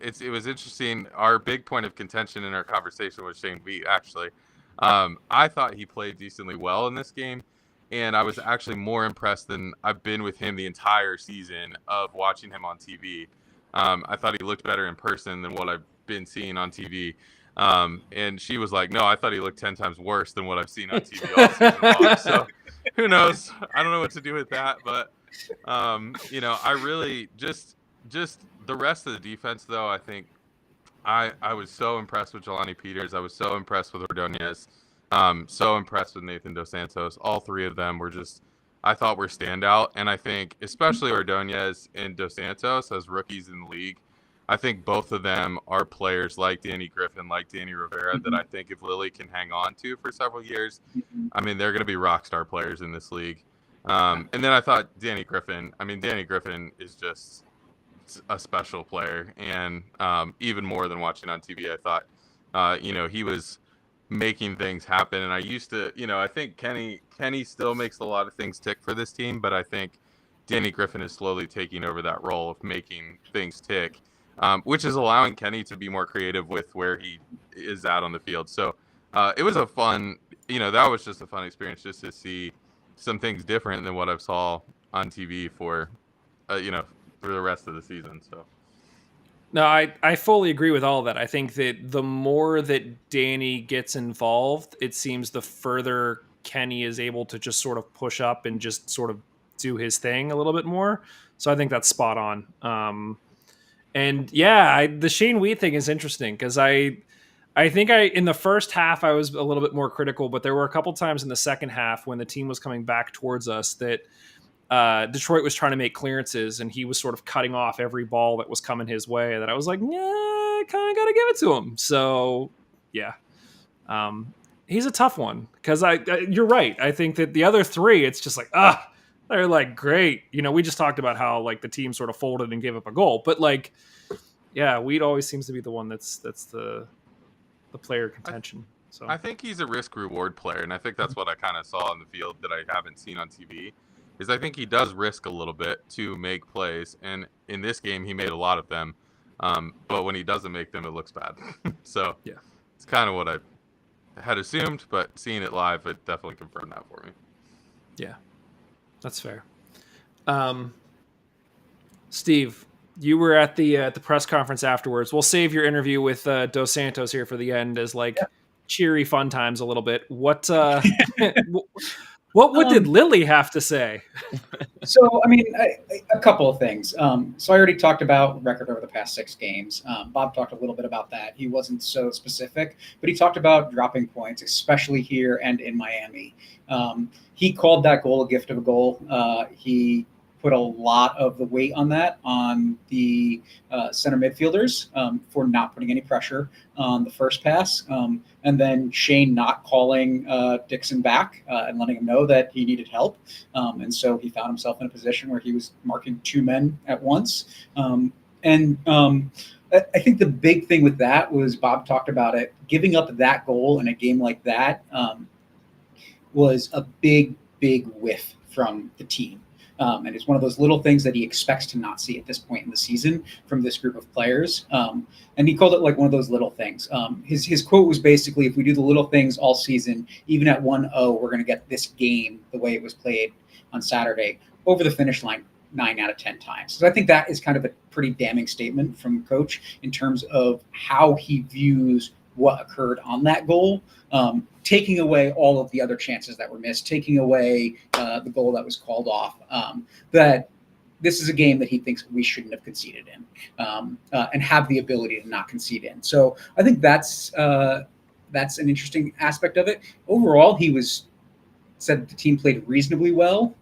it was interesting. Our big point of contention in our conversation was Shane Wheat, actually. I thought he played decently well in this game, and I was actually more impressed than I've been with him the entire season of watching him on TV. I thought he looked better in person than what I've been seeing on TV. And she was like, no, I thought he looked 10 times worse than what I've seen on TV all season long. So who knows? I don't know what to do with that. But, I really just the rest of the defense, though, I think I was so impressed with Jelani Peters. I was so impressed with Ordonez. So impressed with Nathan Dos Santos. All three of them were I thought were standout. And I think especially Ordonez and Dos Santos as rookies in the league, I think both of them are players like Danny Griffin, like Danny Rivera, that I think if Lily can hang on to for several years, I mean, they're going to be rock star players in this league. And then I thought Danny Griffin is just a special player, and even more than watching on TV, I thought, he was making things happen. And I used to, I think Kenny still makes a lot of things tick for this team, but I think Danny Griffin is slowly taking over that role of making things tick, which is allowing Kenny to be more creative with where he is at on the field. So it was a fun, that was just a fun experience just to see some things different than what I've saw on TV for the rest of the season. So no, I fully agree with all of that. I think that the more that Danny gets involved, it seems the further Kenny is able to just sort of push up and just sort of do his thing a little bit more. So I think that's spot on. And yeah, the Shane Wheat thing is interesting because I think in the first half I was a little bit more critical, but there were a couple times in the second half when the team was coming back towards us that Detroit was trying to make clearances and he was sort of cutting off every ball that was coming his way, that I was like, yeah, I kind of got to give it to him. So yeah, he's a tough one because you're right. I think that the other three, it's just like, they're like, great. We just talked about how like the team sort of folded and gave up a goal, but like, yeah, Wheat always seems to be the one that's the player contention. So I think he's a risk reward player. And I think that's what I kind of saw on the field that I haven't seen on TV. Is I think he does risk a little bit to make plays, and in this game he made a lot of them. But when he doesn't make them, it looks bad. So yeah, it's kind of what I had assumed, but seeing it live, it definitely confirmed that for me. Yeah, that's fair. Steve, you were at the press conference afterwards. We'll save your interview with Dos Santos here for the end as like cheery fun times a little bit. What what did Lily have to say? So, I mean, a couple of things. So, I already talked about record over the past 6 games. Bob talked a little bit about that. He wasn't so specific, but he talked about dropping points, especially here and in Miami. He called that goal a gift of a goal. He put a lot of the weight on that on the center midfielders for not putting any pressure on the first pass. And then Shane not calling Dixon back and letting him know that he needed help. And so he found himself in a position where he was marking 2 men at once. I think the big thing with that was Bob talked about it. Giving up that goal in a game like that was a big, big whiff from the team. And it's one of those little things that he expects to not see at this point in the season from this group of players. And he called it like one of those little things. His quote was basically, if we do the little things all season, even at 1-0, we're going to get this game the way it was played on Saturday over the finish line 9 out of 10 times. So I think that is kind of a pretty damning statement from coach in terms of how he views what occurred on that goal, taking away all of the other chances that were missed, taking away the goal that was called off, that this is a game that he thinks we shouldn't have conceded in and have the ability to not concede in. So I think that's an interesting aspect of it. Overall, he said the team played reasonably well,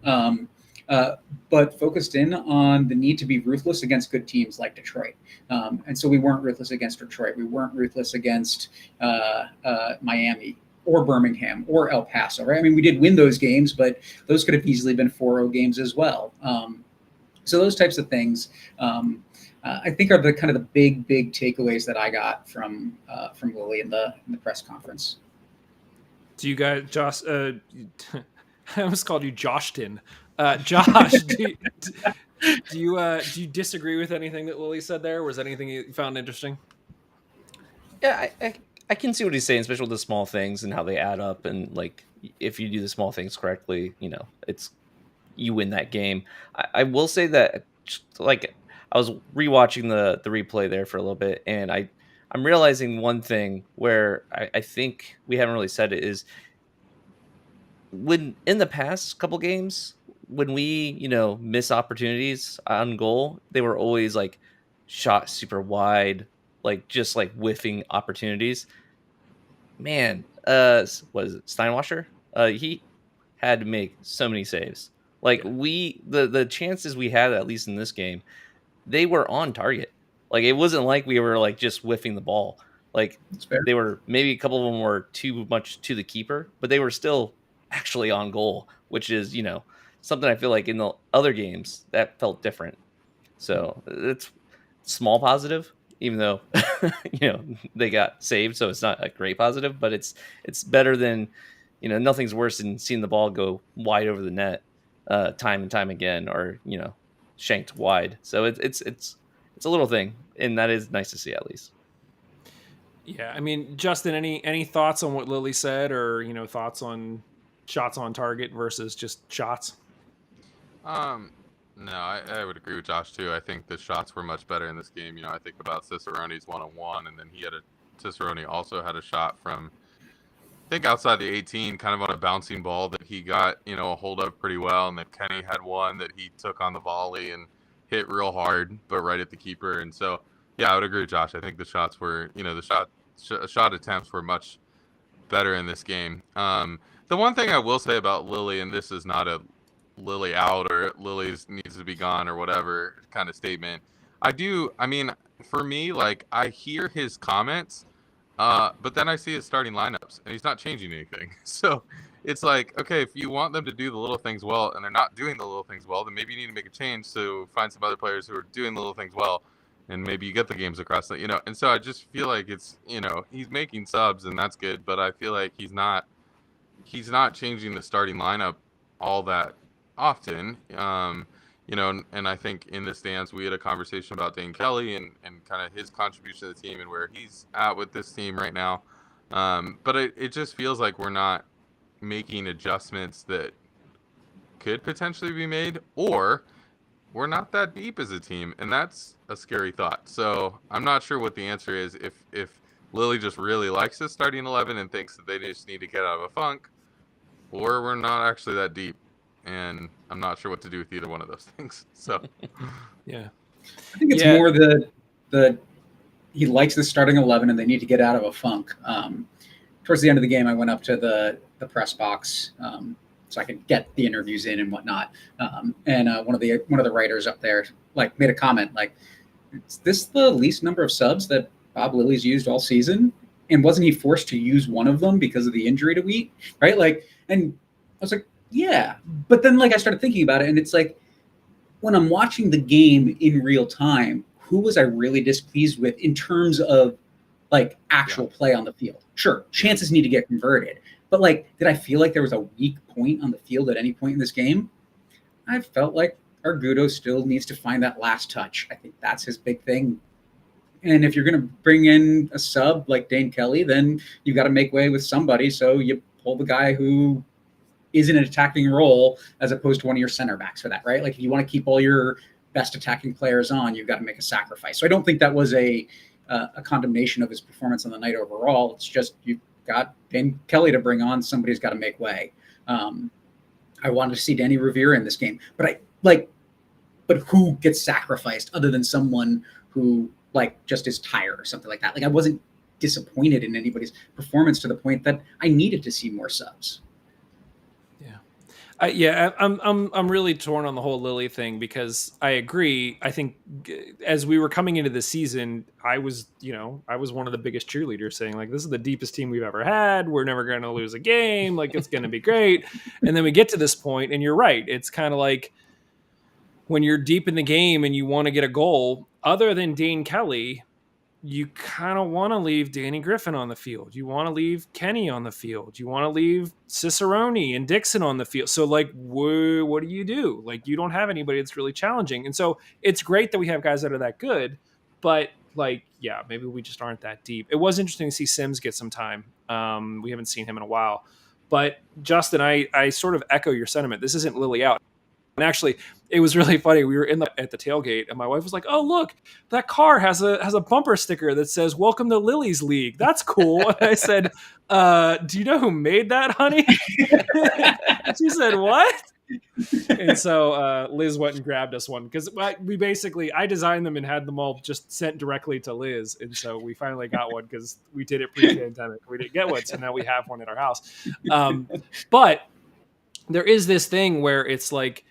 but focused in on the need to be ruthless against good teams like Detroit. And so we weren't ruthless against Detroit. We weren't ruthless against Miami or Birmingham or El Paso, right? I mean, we did win those games, but those could have easily been 4-0 games as well. So those types of things, I think, are the kind of the big takeaways that I got from Lily in the press conference. Do you guys, Josh? I almost called you Joshton. Josh, do you disagree with anything that Lily said there? Was anything you found interesting? Yeah, I can see what he's saying, especially with the small things and how they add up. And like, if you do the small things correctly, you win that game. I will say that, like, I was rewatching the replay there for a little bit, and I'm realizing one thing where I think we haven't really said it is, when in the past couple games, when we miss opportunities on goal, they were always like shot super wide, like just like whiffing opportunities. Man, what is it, Steinwasser? He had to make so many saves. Like, the chances we had, at least in this game, they were on target. Like, it wasn't like we were like just whiffing the ball. Like, they were, maybe a couple of them were too much to the keeper, but they were still actually on goal, which is something I feel like in the other games that felt different. So it's small positive, even though they got saved, so it's not a great positive, but it's better than nothing's worse than seeing the ball go wide over the net time and time again, or shanked wide. So it's a little thing, and that is nice to see, at least. Yeah, I mean, Justin, any thoughts on what Lily said, or thoughts on shots on target versus just shots? No, I would agree with Josh too. I think the shots were much better in this game. I think about Cicerone's 1-on-1, and then Cicerone also had a shot from, I think, outside the 18, kind of on a bouncing ball that he got, a hold of pretty well. And then Kenny had one that he took on the volley and hit real hard, but right at the keeper. And so, yeah, I would agree with Josh. I think the shots were, the shot attempts were much better in this game. The one thing I will say about Lily, and this is not a Lily out or Lily's needs to be gone or whatever kind of statement. For me, like, I hear his comments, but then I see his starting lineups, and he's not changing anything. So it's like, okay, if you want them to do the little things well, and they're not doing the little things well, then maybe you need to make a change to find some other players who are doing the little things well, and maybe you get the games across that, And so I just feel like it's, he's making subs, and that's good, but I feel like he's not changing the starting lineup all that often. And I think in the stands we had a conversation about Dane Kelly and kind of his contribution to the team and where he's at with this team right now. But it just feels like we're not making adjustments that could potentially be made, or we're not that deep as a team, and that's a scary thought. So I'm not sure what the answer is. If Lily just really likes his starting 11 and thinks that they just need to get out of a funk, or we're not actually that deep. And I'm not sure what to do with either one of those things. So, Yeah. I think it's Yeah. more the he likes the starting 11 and they need to get out of a funk. Towards the end of the game, I went up to the press box so I could get the interviews in and whatnot. And one of the writers up there like made a comment like, "Is this the least number of subs that Bob Lilly's used all season? And wasn't he forced to use one of them because of the injury to Wheat?" Right? Like, and I was like, yeah. But then like I started thinking about it, and it's like when I'm watching the game in real time, who was I really displeased with in terms of like actual play on the field? Sure, chances need to get converted, but like, did I feel like there was a weak point on the field at any point in this game? I felt like Argudo still needs to find that last touch. I think that's his big thing. And if you're going to bring in a sub like Dane Kelly, then you've got to make way with somebody. So you pull the guy who is in an attacking role as opposed to one of your center backs for that, right? Like if you want to keep all your best attacking players on, you've got to make a sacrifice. So I don't think that was a condemnation of his performance on the night overall. It's just you've got Dane Kelly to bring on. Somebody's got to make way. I wanted to see Danny Rivera in this game, but who gets sacrificed other than someone who like just is tired or something like that? Like I wasn't disappointed in anybody's performance to the point that I needed to see more subs. I'm really torn on the whole Lily thing because I agree. I think as we were coming into the season, I was one of the biggest cheerleaders saying like, this is the deepest team we've ever had. We're never going to lose a game. Like it's going to be great. And then we get to this point and you're right. It's kind of like when you're deep in the game and you want to get a goal other than Dane Kelly, you kind of want to leave Danny Griffin on the field. You want to leave Kenny on the field. You want to leave Cicerone and Dixon on the field. So like, what do you do? Like, you don't have anybody that's really challenging. And so it's great that we have guys that are that good, but like, yeah, maybe we just aren't that deep. It was interesting to see Sims get some time. We haven't seen him in a while, but Justin, I sort of echo your sentiment. This isn't Lily out. And actually, it was really funny. We were at the tailgate, and my wife was like, "Oh, look, that car has a bumper sticker that says "Welcome to Lily's League." That's cool." And I said, "Do you know who made that, honey?" She said, "What?" And so Liz went and grabbed us one because I designed them and had them all just sent directly to Liz, and so we finally got one because we did it pre-pandemic. We didn't get one, so now we have one at our house. But there is this thing where it's like,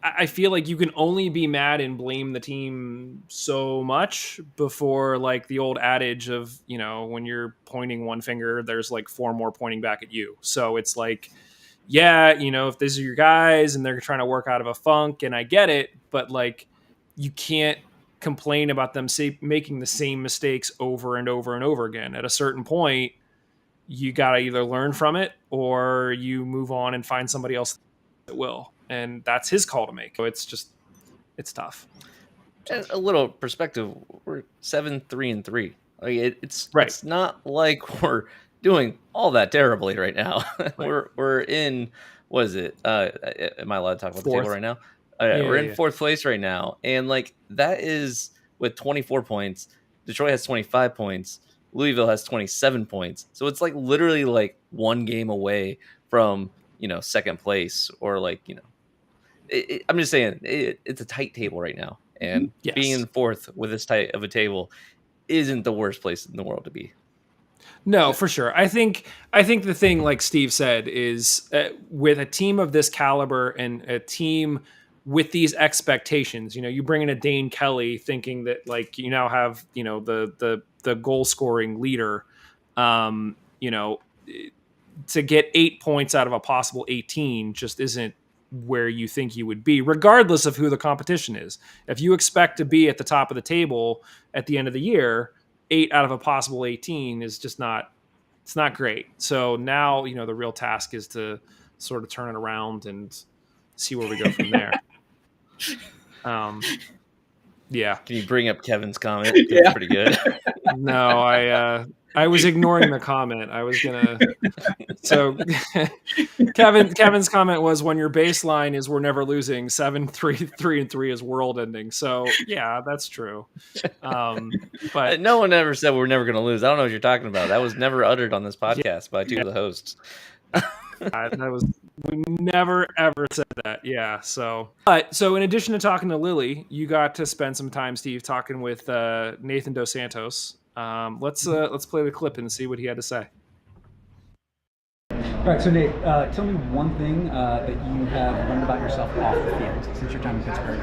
I feel like you can only be mad and blame the team so much before like the old adage of, when you're pointing one finger, there's like four more pointing back at you. So it's like, yeah, if these are your guys and they're trying to work out of a funk, and I get it, but like you can't complain about them making the same mistakes over and over and over again. At a certain point, you got to either learn from it or you move on and find somebody else that will. And that's his call to make. So it's tough. And a little perspective, we're 7-3-3. Like it's right. It's not like we're doing all that terribly right now. Right. We're in, what is it? Am I allowed to talk about the table right now? We're in fourth place right now. And like that is with 24 points. Detroit has 25 points. Louisville has 27 points. So it's like literally like one game away from, second place or like, I'm just saying it's a tight table right now, and being in fourth with this tight of a table isn't the worst place in the world to be. No, for sure. I think the thing, like Steve said, is with a team of this caliber and a team with these expectations, you bring in a Dane Kelly thinking that like you now have, the goal scoring leader, to get 8 points out of a possible 18 just isn't where you think you would be, regardless of who the competition is. If you expect to be at the top of the table at the end of the year, 8 out of a possible 18 is just it's not great. So now, the real task is to sort of turn it around and see where we go from there. Yeah. Can you bring up Kevin's comment? It's pretty good. No, I was ignoring the comment. I was gonna So Kevin's comment was, when your baseline is we're never losing, 7-3-3 is world ending. So yeah, that's true. But no one ever said we're never going to lose. I don't know what you're talking about. That was never uttered on this podcast by two of the hosts. we never ever said that. Yeah. So in addition to talking to Lily, you got to spend some time, Steve, talking with Nathan Dos Santos. Let's play the clip and see what he had to say. All right, so Nate, tell me one thing that you have learned about yourself off the field since your time in Pittsburgh.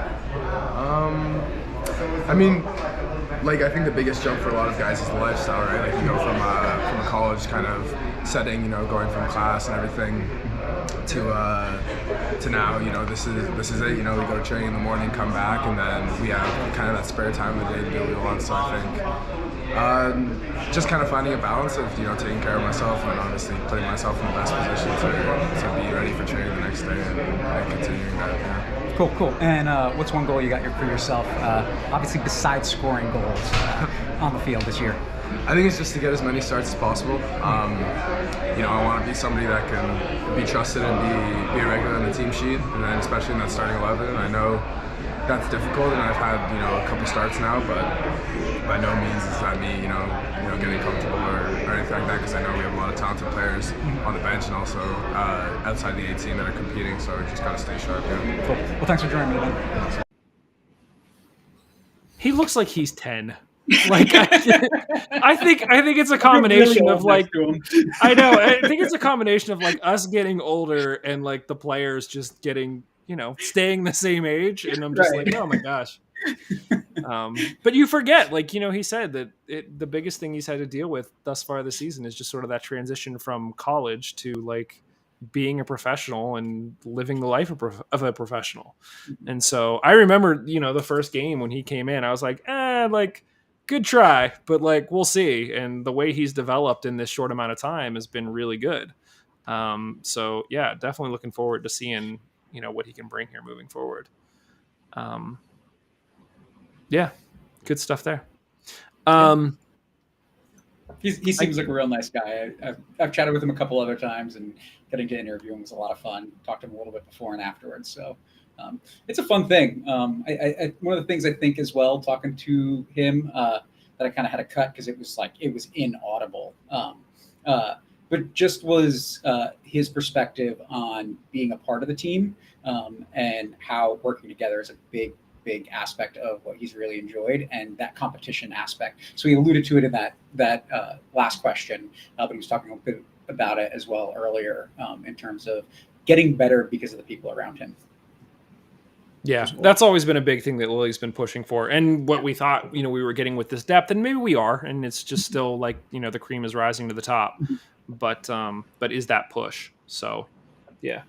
I mean, like, I think the biggest jump for a lot of guys is the lifestyle, right? Like, you go from a college kind of setting, you know, going from class and everything to now, you know, this is it. You know, we go to training in the morning, come back, and then we have kind of that spare time of the day to do what we want. So I think just kind of finding a balance of, you know, taking care of myself and obviously putting myself in the best position to be ready for training the next day and continuing that. You know. Cool. And what's one goal you got for yourself, obviously besides scoring goals on the field this year? I think it's just to get as many starts as possible. You know, I want to be somebody that can be trusted and be a regular on the team sheet, and then especially in that starting 11. I know that's difficult, and I've had, you know, a couple starts now, but by no means is that me, you know, getting comfortable or anything like that, because I know we have a lot of talented players on the bench and also outside the 18 that are competing, so we just got to stay sharp. Yeah. Cool. Well, thanks for joining me, then. He looks like he's 10. Like I think it's a combination of like I know. I think it's a combination of like us getting older and like the players just getting, you know, staying the same age, and I'm just like, oh my gosh. But you forget, like, you know, he said that the biggest thing he's had to deal with thus far this season is just sort of that transition from college to like being a professional and living the life of a professional. And so I remember, you know, the first game when he came in, I was like, like, good try, but like, we'll see. And the way he's developed in this short amount of time has been really good. So yeah, definitely looking forward to seeing, you know, what he can bring here moving forward. Yeah, good stuff there. He seems like a real nice guy. I've chatted with him a couple other times, and getting to interview him was a lot of fun. Talked to him a little bit before and afterwards. So it's a fun thing. One of the things I think as well, talking to him, that I kind of had to cut because it was inaudible. But just was his perspective on being a part of the team, and how working together is a big aspect of what he's really enjoyed, and that competition aspect. So he alluded to it in that last question, but he was talking a bit about it as well earlier, in terms of getting better because of the people around him. Yeah, that's always been a big thing that Lily's been pushing for, and what we thought, you know, we were getting with this depth, and maybe we are, and it's just still like, you know, the cream is rising to the top, but is that push? So, yeah.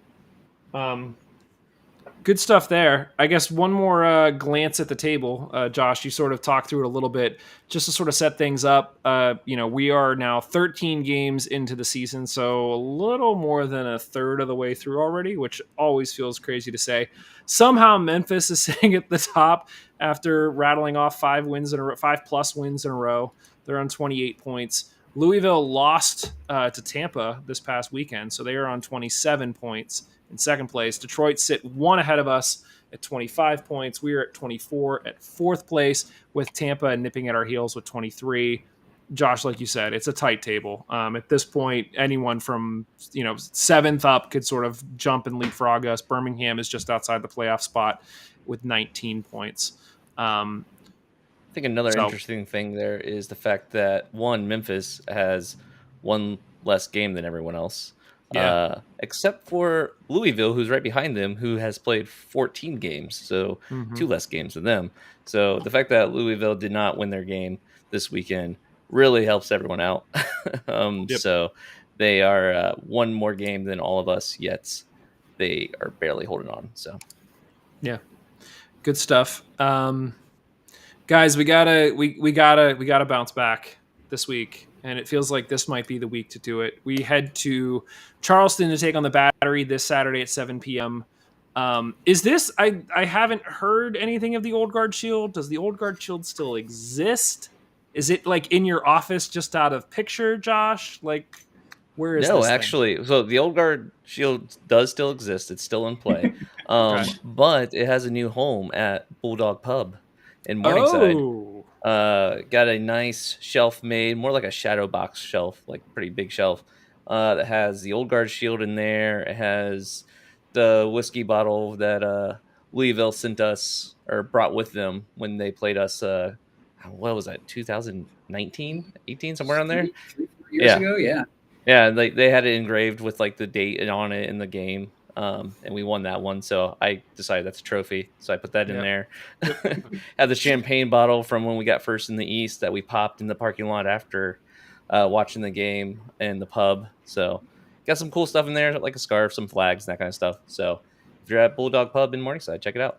Good stuff there. I guess one more glance at the table. Josh, you sort of talked through it a little bit just to sort of set things up. You know, we are now 13 games into the season, so a little more than a third of the way through already, which always feels crazy to say. Somehow Memphis is sitting at the top after rattling off 5+ wins in a row. They're on 28 points. Louisville lost to Tampa this past weekend, so they are on 27 points. In second place. Detroit sit one ahead of us at 25 points. We are at 24 at fourth place, with Tampa nipping at our heels with 23. Josh, like you said, it's a tight table. At this point, anyone from, you know, seventh up could sort of jump and leapfrog us. Birmingham is just outside the playoff spot with 19 points. I think another interesting thing there is the fact that Memphis has one less game than everyone else. Yeah. Except for Louisville, who's right behind them, who has played 14 games, so 2 less games than them. So the fact that Louisville did not win their game this weekend really helps everyone out. So they are one more game than all of us, yet they are barely holding on. So yeah, good stuff. Guys, we gotta bounce back this week, and it feels like this might be the week to do it. We head to Charleston to take on the Battery this Saturday at 7 p.m. Is this? I haven't heard anything of the Old Guard Shield. Does the Old Guard Shield still exist? Is it like in your office, just out of picture, Josh? Like, Where is No, this thing? actually, so the Old Guard Shield does still exist. It's still in play. Okay. But it has a new home at Bulldog Pub in Morningside. Oh, Got a nice shelf made, more like a shadow box shelf, like pretty big shelf. That has the Old Guard Shield in there. It has the whiskey bottle that Louisville sent us or brought with them when they played us. What was that? 2019, 18, somewhere on there. 3 4 years Yeah, ago. Yeah. yeah, they had it engraved with like the date on it in the game. And we won that one, so I decided that's a trophy. So I put that in Yep. there. Had the champagne bottle from when we got first in the East that we popped in the parking lot after watching the game in the pub. So got some cool stuff in there, like a scarf, some flags, and that kind of stuff. So if you're at Bulldog Pub in Morningside, check it out.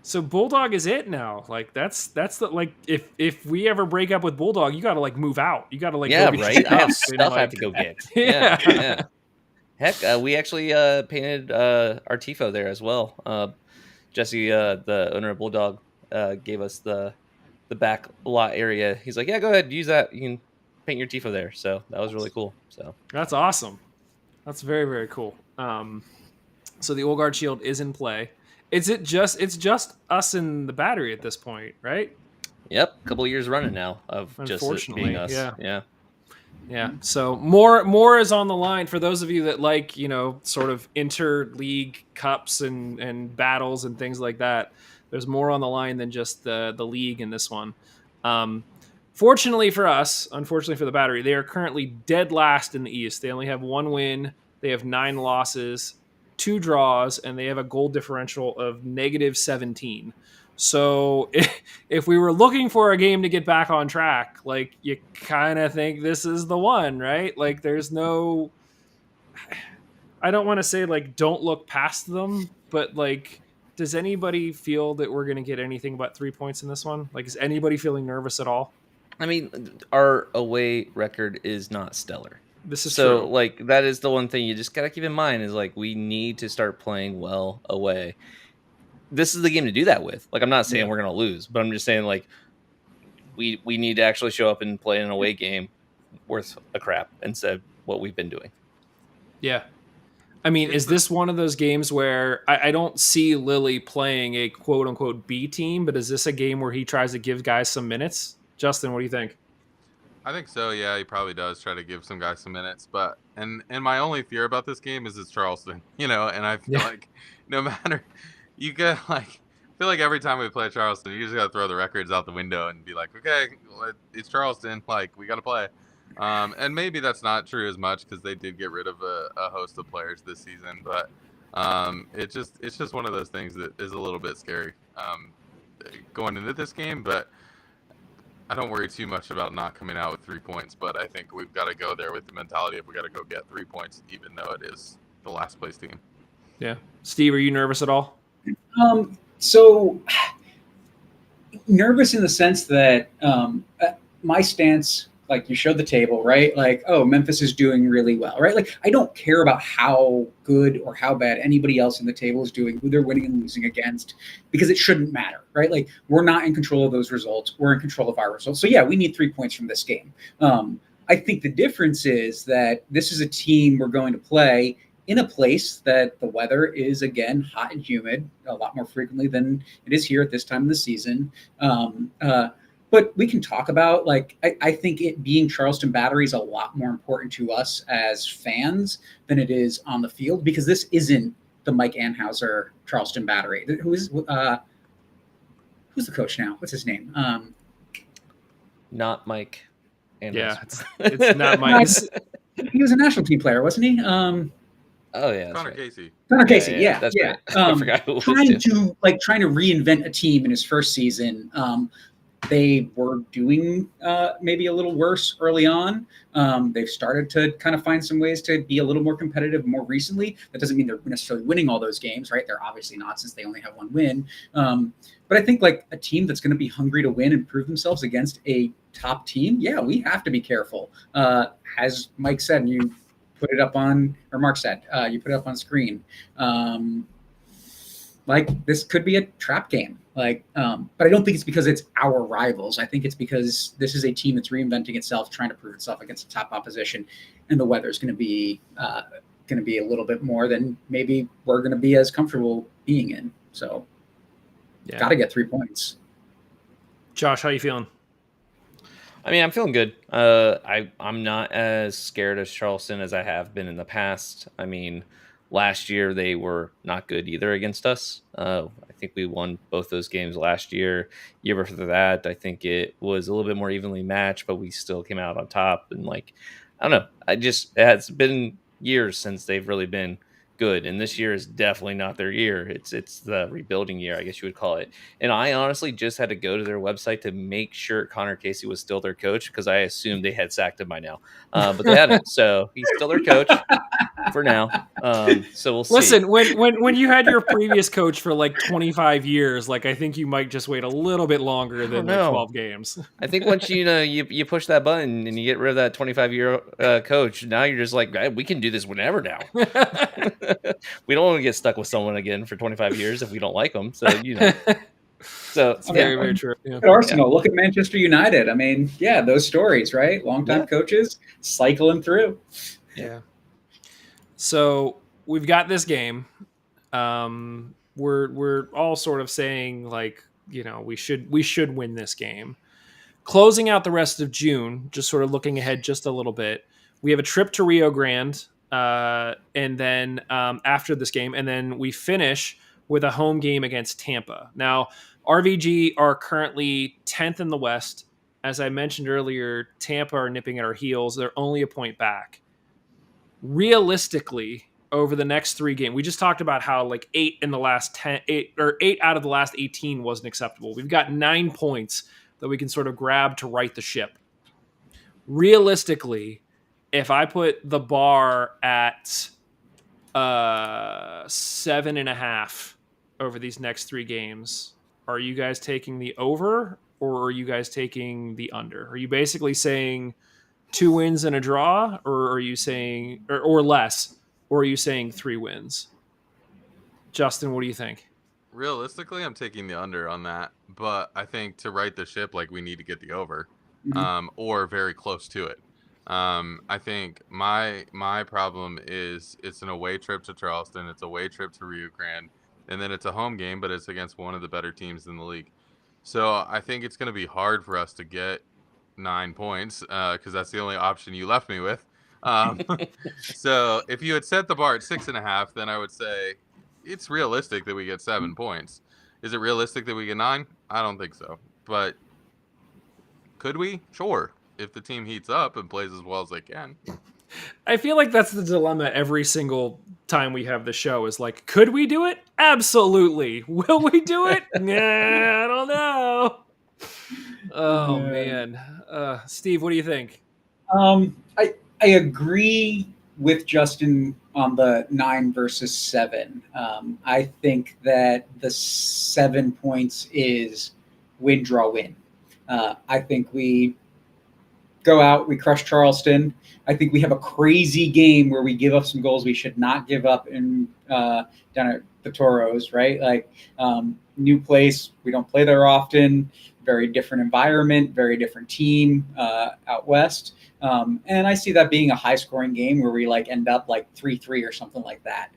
so Bulldog is it now? Like that's the like if we ever break up with Bulldog, you got to like move out. You got to like Yeah, go get right. I have stuff and, stuff I have like, to go get. yeah. Yeah. Heck, we actually painted our tifo there as well. Jesse, the owner of Bulldog, gave us the back lot area. He's like, "Yeah, go ahead, use that. You can paint your tifo there." So that was really cool. So That's awesome. That's very, very cool. So the Old Guard Shield is in play. It's just us and the battery at this point, right? yep, a couple years running now of just it Unfortunately, being us. yeah. Yeah. Yeah. So more is on the line for those of you that like, sort of interleague cups and battles and things like that. There's more on the line than just the league in this one. Fortunately for us, unfortunately for the battery, they are currently dead last in the East. They only have 1 win, they have 9 losses, 2 draws, and they have a goal differential of -17. So if we were looking for a game to get back on track, like you kind of think this is the one, right? Like there's no, I don't want to say like don't look past them, but like, does anybody feel that we're going to get anything but 3 points in this one? Like, is anybody feeling nervous at all? I mean, our away record is not stellar. This is So, true. like, that is the one thing you just gotta keep in mind is like we need to start playing well away. This is the game to do that with. Like, I'm not saying Yeah. we're gonna lose, but I'm just saying like we need to actually show up and play an away game worth a crap instead of what we've been doing. Yeah. I mean, is this one of those games where I don't see Lilly playing a quote unquote B team, but is this a game where he tries to give guys some minutes? Justin, what do you think? I think so. Yeah, he probably does try to give some guys some minutes, but and my only fear about this game is it's Charleston, and I feel Yeah. like no matter you get like I feel like every time we play Charleston, you just got to throw the records out the window and be like, okay, well, it's Charleston, like we got to play. And maybe that's not true as much because they did get rid of a host of players this season, but it's just one of those things that is a little bit scary going into this game, but. I don't worry too much about not coming out with 3 points, but I think we've got to go there with the mentality of we got to go get 3 points, even though it is the last place team. Yeah. Steve, are you nervous at all? So nervous in the sense that my stance, like you showed the table, right? Like, oh, Memphis is doing really well, right? Like, I don't care about how good or how bad anybody else in the table is doing, who they're winning and losing against, because it shouldn't matter, right? Like, we're not in control of those results. We're in control of our results. So, yeah, we need 3 points from this game. I think the difference is that this is a team we're going to play in a place that the weather is, again, hot and humid a lot more frequently than it is here at this time of the season. But we can talk about, like, I think it being Charleston Battery is a lot more important to us as fans than it is on the field, because this isn't the Mike Anhauser Charleston Battery. Who's the coach now? What's his name? Not Mike. Yeah, it's not my. He was a national team player, wasn't he? Oh yeah, Connor right. Casey. Connor Casey, yeah. That's right. I forgot who it was Trying too. to reinvent a team in his first season. They were doing maybe a little worse early on. They've started to kind of find some ways to be a little more competitive more recently. That doesn't mean they're necessarily winning all those games, right? They're obviously not, since they only have 1 win. But I think like a team that's going to be hungry to win and prove themselves against a top team, yeah, we have to be careful. As Mike said, and you put it up on, or Mark said, you put it up on screen. like this could be a trap game. Like, but I don't think it's because it's our rivals. I think it's because this is a team that's reinventing itself, trying to prove itself against a top opposition, and the weather's going to be a little bit more than maybe we're going to be as comfortable being in. So, got to get 3 points. Josh, how you feeling? I mean, I'm feeling good. I'm not as scared of Charleston as I have been in the past. I mean, last year they were not good either against us. I think we won both those games last year. Year before that, I think it was a little bit more evenly matched, but we still came out on top. And like, I don't know. It's been years since they've really been good, and this year is definitely not their year. It's the rebuilding year, I guess you would call it. And I honestly just had to go to their website to make sure Connor Casey was still their coach because I assumed they had sacked him by now, but they hadn't. So he's still their coach for now. So we'll see. Listen, when you had your previous coach for like 25 years, like I think you might just wait a little bit longer than like 12 games. I think once you push that button and you get rid of that 25-year coach, now you're just like, we can do this whenever now. We don't want to get stuck with someone again for 25 years if we don't like them. So So it's very, very true. Yeah. Look at Arsenal. Look at Manchester United. I mean, yeah, those stories, right? Longtime coaches cycling through. Yeah. So we've got this game. We're all sort of saying like, we should win this game. Closing out the rest of June, just sort of looking ahead just a little bit. We have a trip to Rio Grande, and then after this game, and then we finish with a home game against Tampa. Now, RVG are currently 10th in the West. As I mentioned earlier, Tampa are nipping at our heels. They're only a point back. Realistically, over the next 3 games, we just talked about how like 8 out of the last 18 wasn't acceptable. We've got 9 points that we can sort of grab to right the ship. Realistically, if I put the bar at 7.5 over these next 3 games, are you guys taking the over or are you guys taking the under? Are you basically saying 2 wins and a draw, or are you saying or less, or are you saying 3 wins? Justin, what do you think? Realistically, I'm taking the under on that, but I think to right the ship, like we need to get the over, or very close to it. I think my problem is it's an away trip to Charleston, it's a away trip to Rio Grande, and then it's a home game, but it's against one of the better teams in the league. So I think it's going to be hard for us to get 9 points because that's the only option you left me with. So if you had set the bar at 6.5, then I would say it's realistic that we get 7 points. Is it realistic that we get 9? I don't think so. But could we? Sure. If the team heats up and plays as well as they can. I feel like that's the dilemma every single time we have the show is like, could we do it? Absolutely. Will we do it? Nah, I don't know. Oh, man. Steve, what do you think? I agree with Justin on the 9 versus 7. I think that the 7 points is win, draw, win. I think we go out, we crush Charleston. I think we have a crazy game where we give up some goals we should not give up in down at the Toros, right? Like new place, we don't play there often, very different environment, very different team out west. And I see that being a high-scoring game where we like end up like 3-3 or something like that,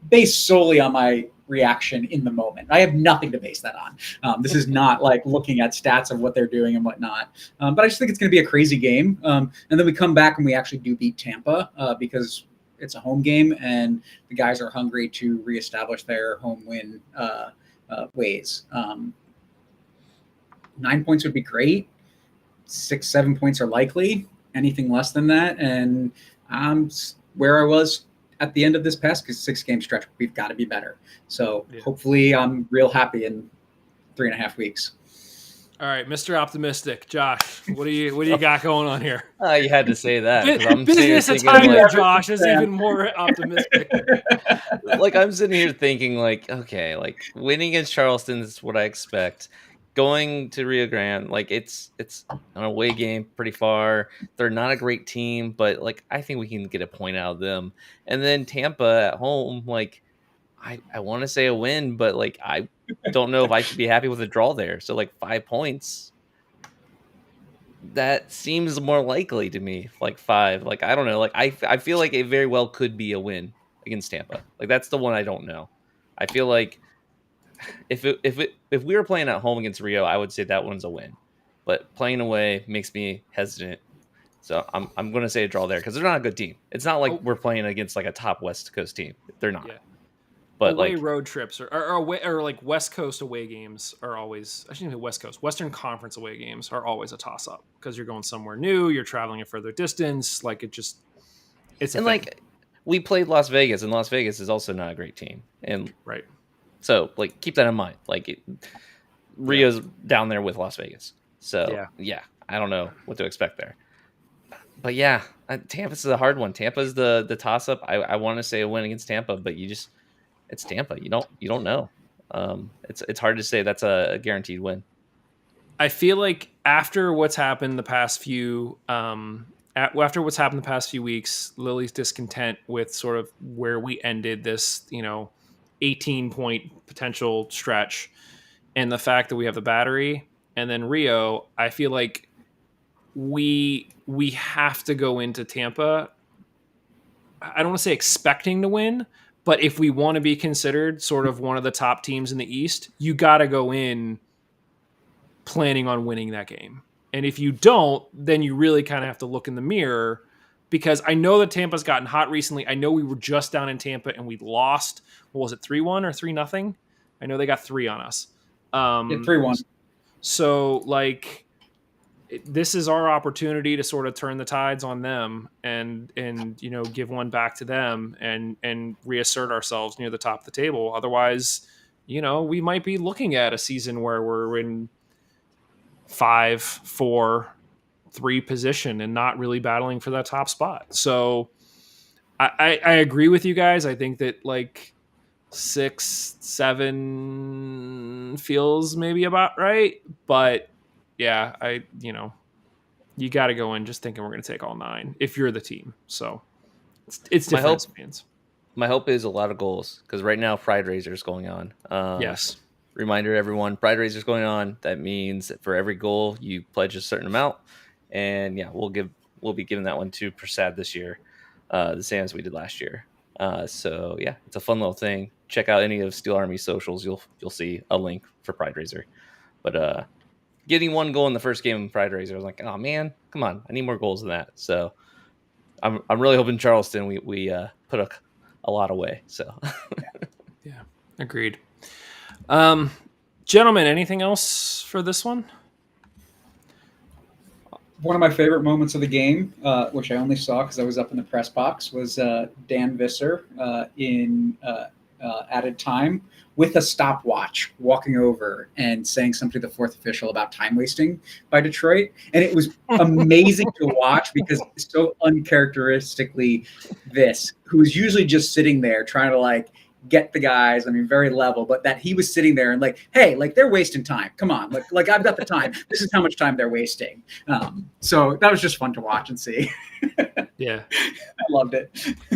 based solely on my reaction in the moment. I have nothing to base that on. This is not like looking at stats of what they're doing and whatnot. But I just think it's going to be a crazy game. And then we come back and we actually do beat Tampa because it's a home game and the guys are hungry to reestablish their home win ways. 9 points would be great. 6-7 points are likely. Anything less than that, and I'm where I was at the end of this past 6-game stretch. We've got to be better. So hopefully I'm real happy in 3.5 weeks. All right, Mr. Optimistic, Josh, what do you got going on here? You had to say that. I'm business attire, Josh, is even more optimistic. Like I'm sitting here thinking, like, okay, like winning against Charleston is what I expect. Going to Rio Grande, like it's an away game, pretty far. They're not a great team, but like I think we can get a point out of them. And then Tampa at home, like I want to say a win, but like I don't know if I should be happy with a draw there. So like 5 points, that seems more likely to me. Like 5, like I don't know. Like I feel like it very well could be a win against Tampa. Like that's the one I don't know. I feel like if we were playing at home against Rio, I would say that one's a win. But playing away makes me hesitant. So I'm going to say a draw there because they're not a good team. It's not like we're playing against like a top West Coast team. They're not. Yeah. But away like road trips or away, or like West Coast away games are always, I shouldn't say West Coast, Western Conference away games are always a toss up because you're going somewhere new, you're traveling a further distance. Like it's a thing. like we played Las Vegas, and Las Vegas is also not a great team. And right. so like keep that in mind. Like Rio's down there with Las Vegas. So yeah, I don't know what to expect there. But yeah, Tampa's a hard one. Tampa's the toss up. I want to say a win against Tampa, but it's Tampa. You don't know. It's hard to say that's a guaranteed win. I feel like after what's happened the past few after what's happened the past few weeks, Lily's discontent with sort of where we ended this, 18-point potential stretch, and the fact that we have the battery, and then Rio, I feel like we have to go into Tampa. I don't want to say expecting to win, but if we want to be considered sort of one of the top teams in the East, you got to go in planning on winning that game. And if you don't, then you really kind of have to look in the mirror, because I know that Tampa's gotten hot recently. I know we were just down in Tampa and we lost. What was it, 3-1 or 3-0? I know they got 3 on us. 3-1. So like, this is our opportunity to sort of turn the tides on them and give one back to them and reassert ourselves near the top of the table. Otherwise, we might be looking at a season where we're in 5, 4, 3 position and not really battling for that top spot. So I agree with you guys. I think that like 6, 7 feels maybe about right, but yeah, you got to go in just thinking we're going to take all 9 if you're the team. So it's different fans. My hope is a lot of goals, because right now Pride Raiser is going on. Yes. Reminder, everyone, Pride Raiser is going on. That means that for every goal you pledge a certain amount, and yeah, we'll be giving that one to Prasad this year, the same as we did last year. So yeah, it's a fun little thing. Check out any of Steel Army socials. You'll see a link for Pride Raiser. But getting 1 goal in the first game of Pride Raiser, I was like, oh man, come on, I need more goals than that. So I'm really hoping Charleston we put a lot away. So yeah, agreed. Gentlemen, anything else for this one? One of my favorite moments of the game, which I only saw because I was up in the press box, was Dan Visser in added time with a stopwatch walking over and saying something to the 4th official about time wasting by Detroit. And it was amazing to watch because it's so uncharacteristically who is usually just sitting there trying to like get the guys, very level, but that he was sitting there and like, hey, like they're wasting time. Come on. Like I've got the time. This is how much time they're wasting. So that was just fun to watch and see. Yeah. I loved it.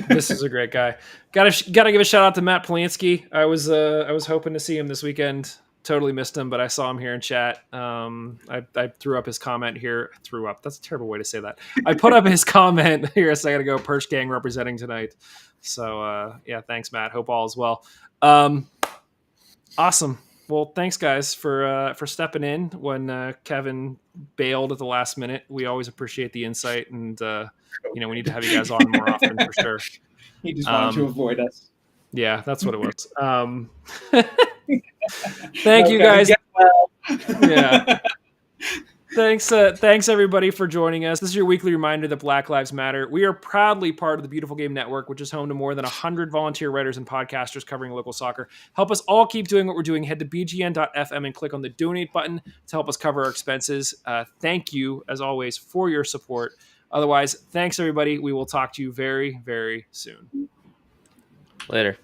This is a great guy. Gotta give a shout out to Matt Polanski. I was hoping to see him this weekend. Totally missed him, but I saw him here in chat. I threw up his comment here. That's a terrible way to say that. I put up his comment here a second ago. Perch Gang representing tonight. So yeah, thanks, Matt. Hope all is well. Awesome. Well, thanks guys for stepping in when Kevin bailed at the last minute. We always appreciate the insight, and we need to have you guys on more often for sure. He just wanted to avoid us. Yeah, that's what it was. Thank you guys. Yeah. Thanks everybody for joining us. This is your weekly reminder that Black Lives Matter. We are proudly part of the Beautiful Game Network, which is home to more than 100 volunteer writers and podcasters covering local soccer. Help us all keep doing what we're doing. Head to bgn.fm and click on the donate button to help us cover our expenses. Thank you, as always, for your support. Otherwise, thanks everybody. We will talk to you very, very soon. Later.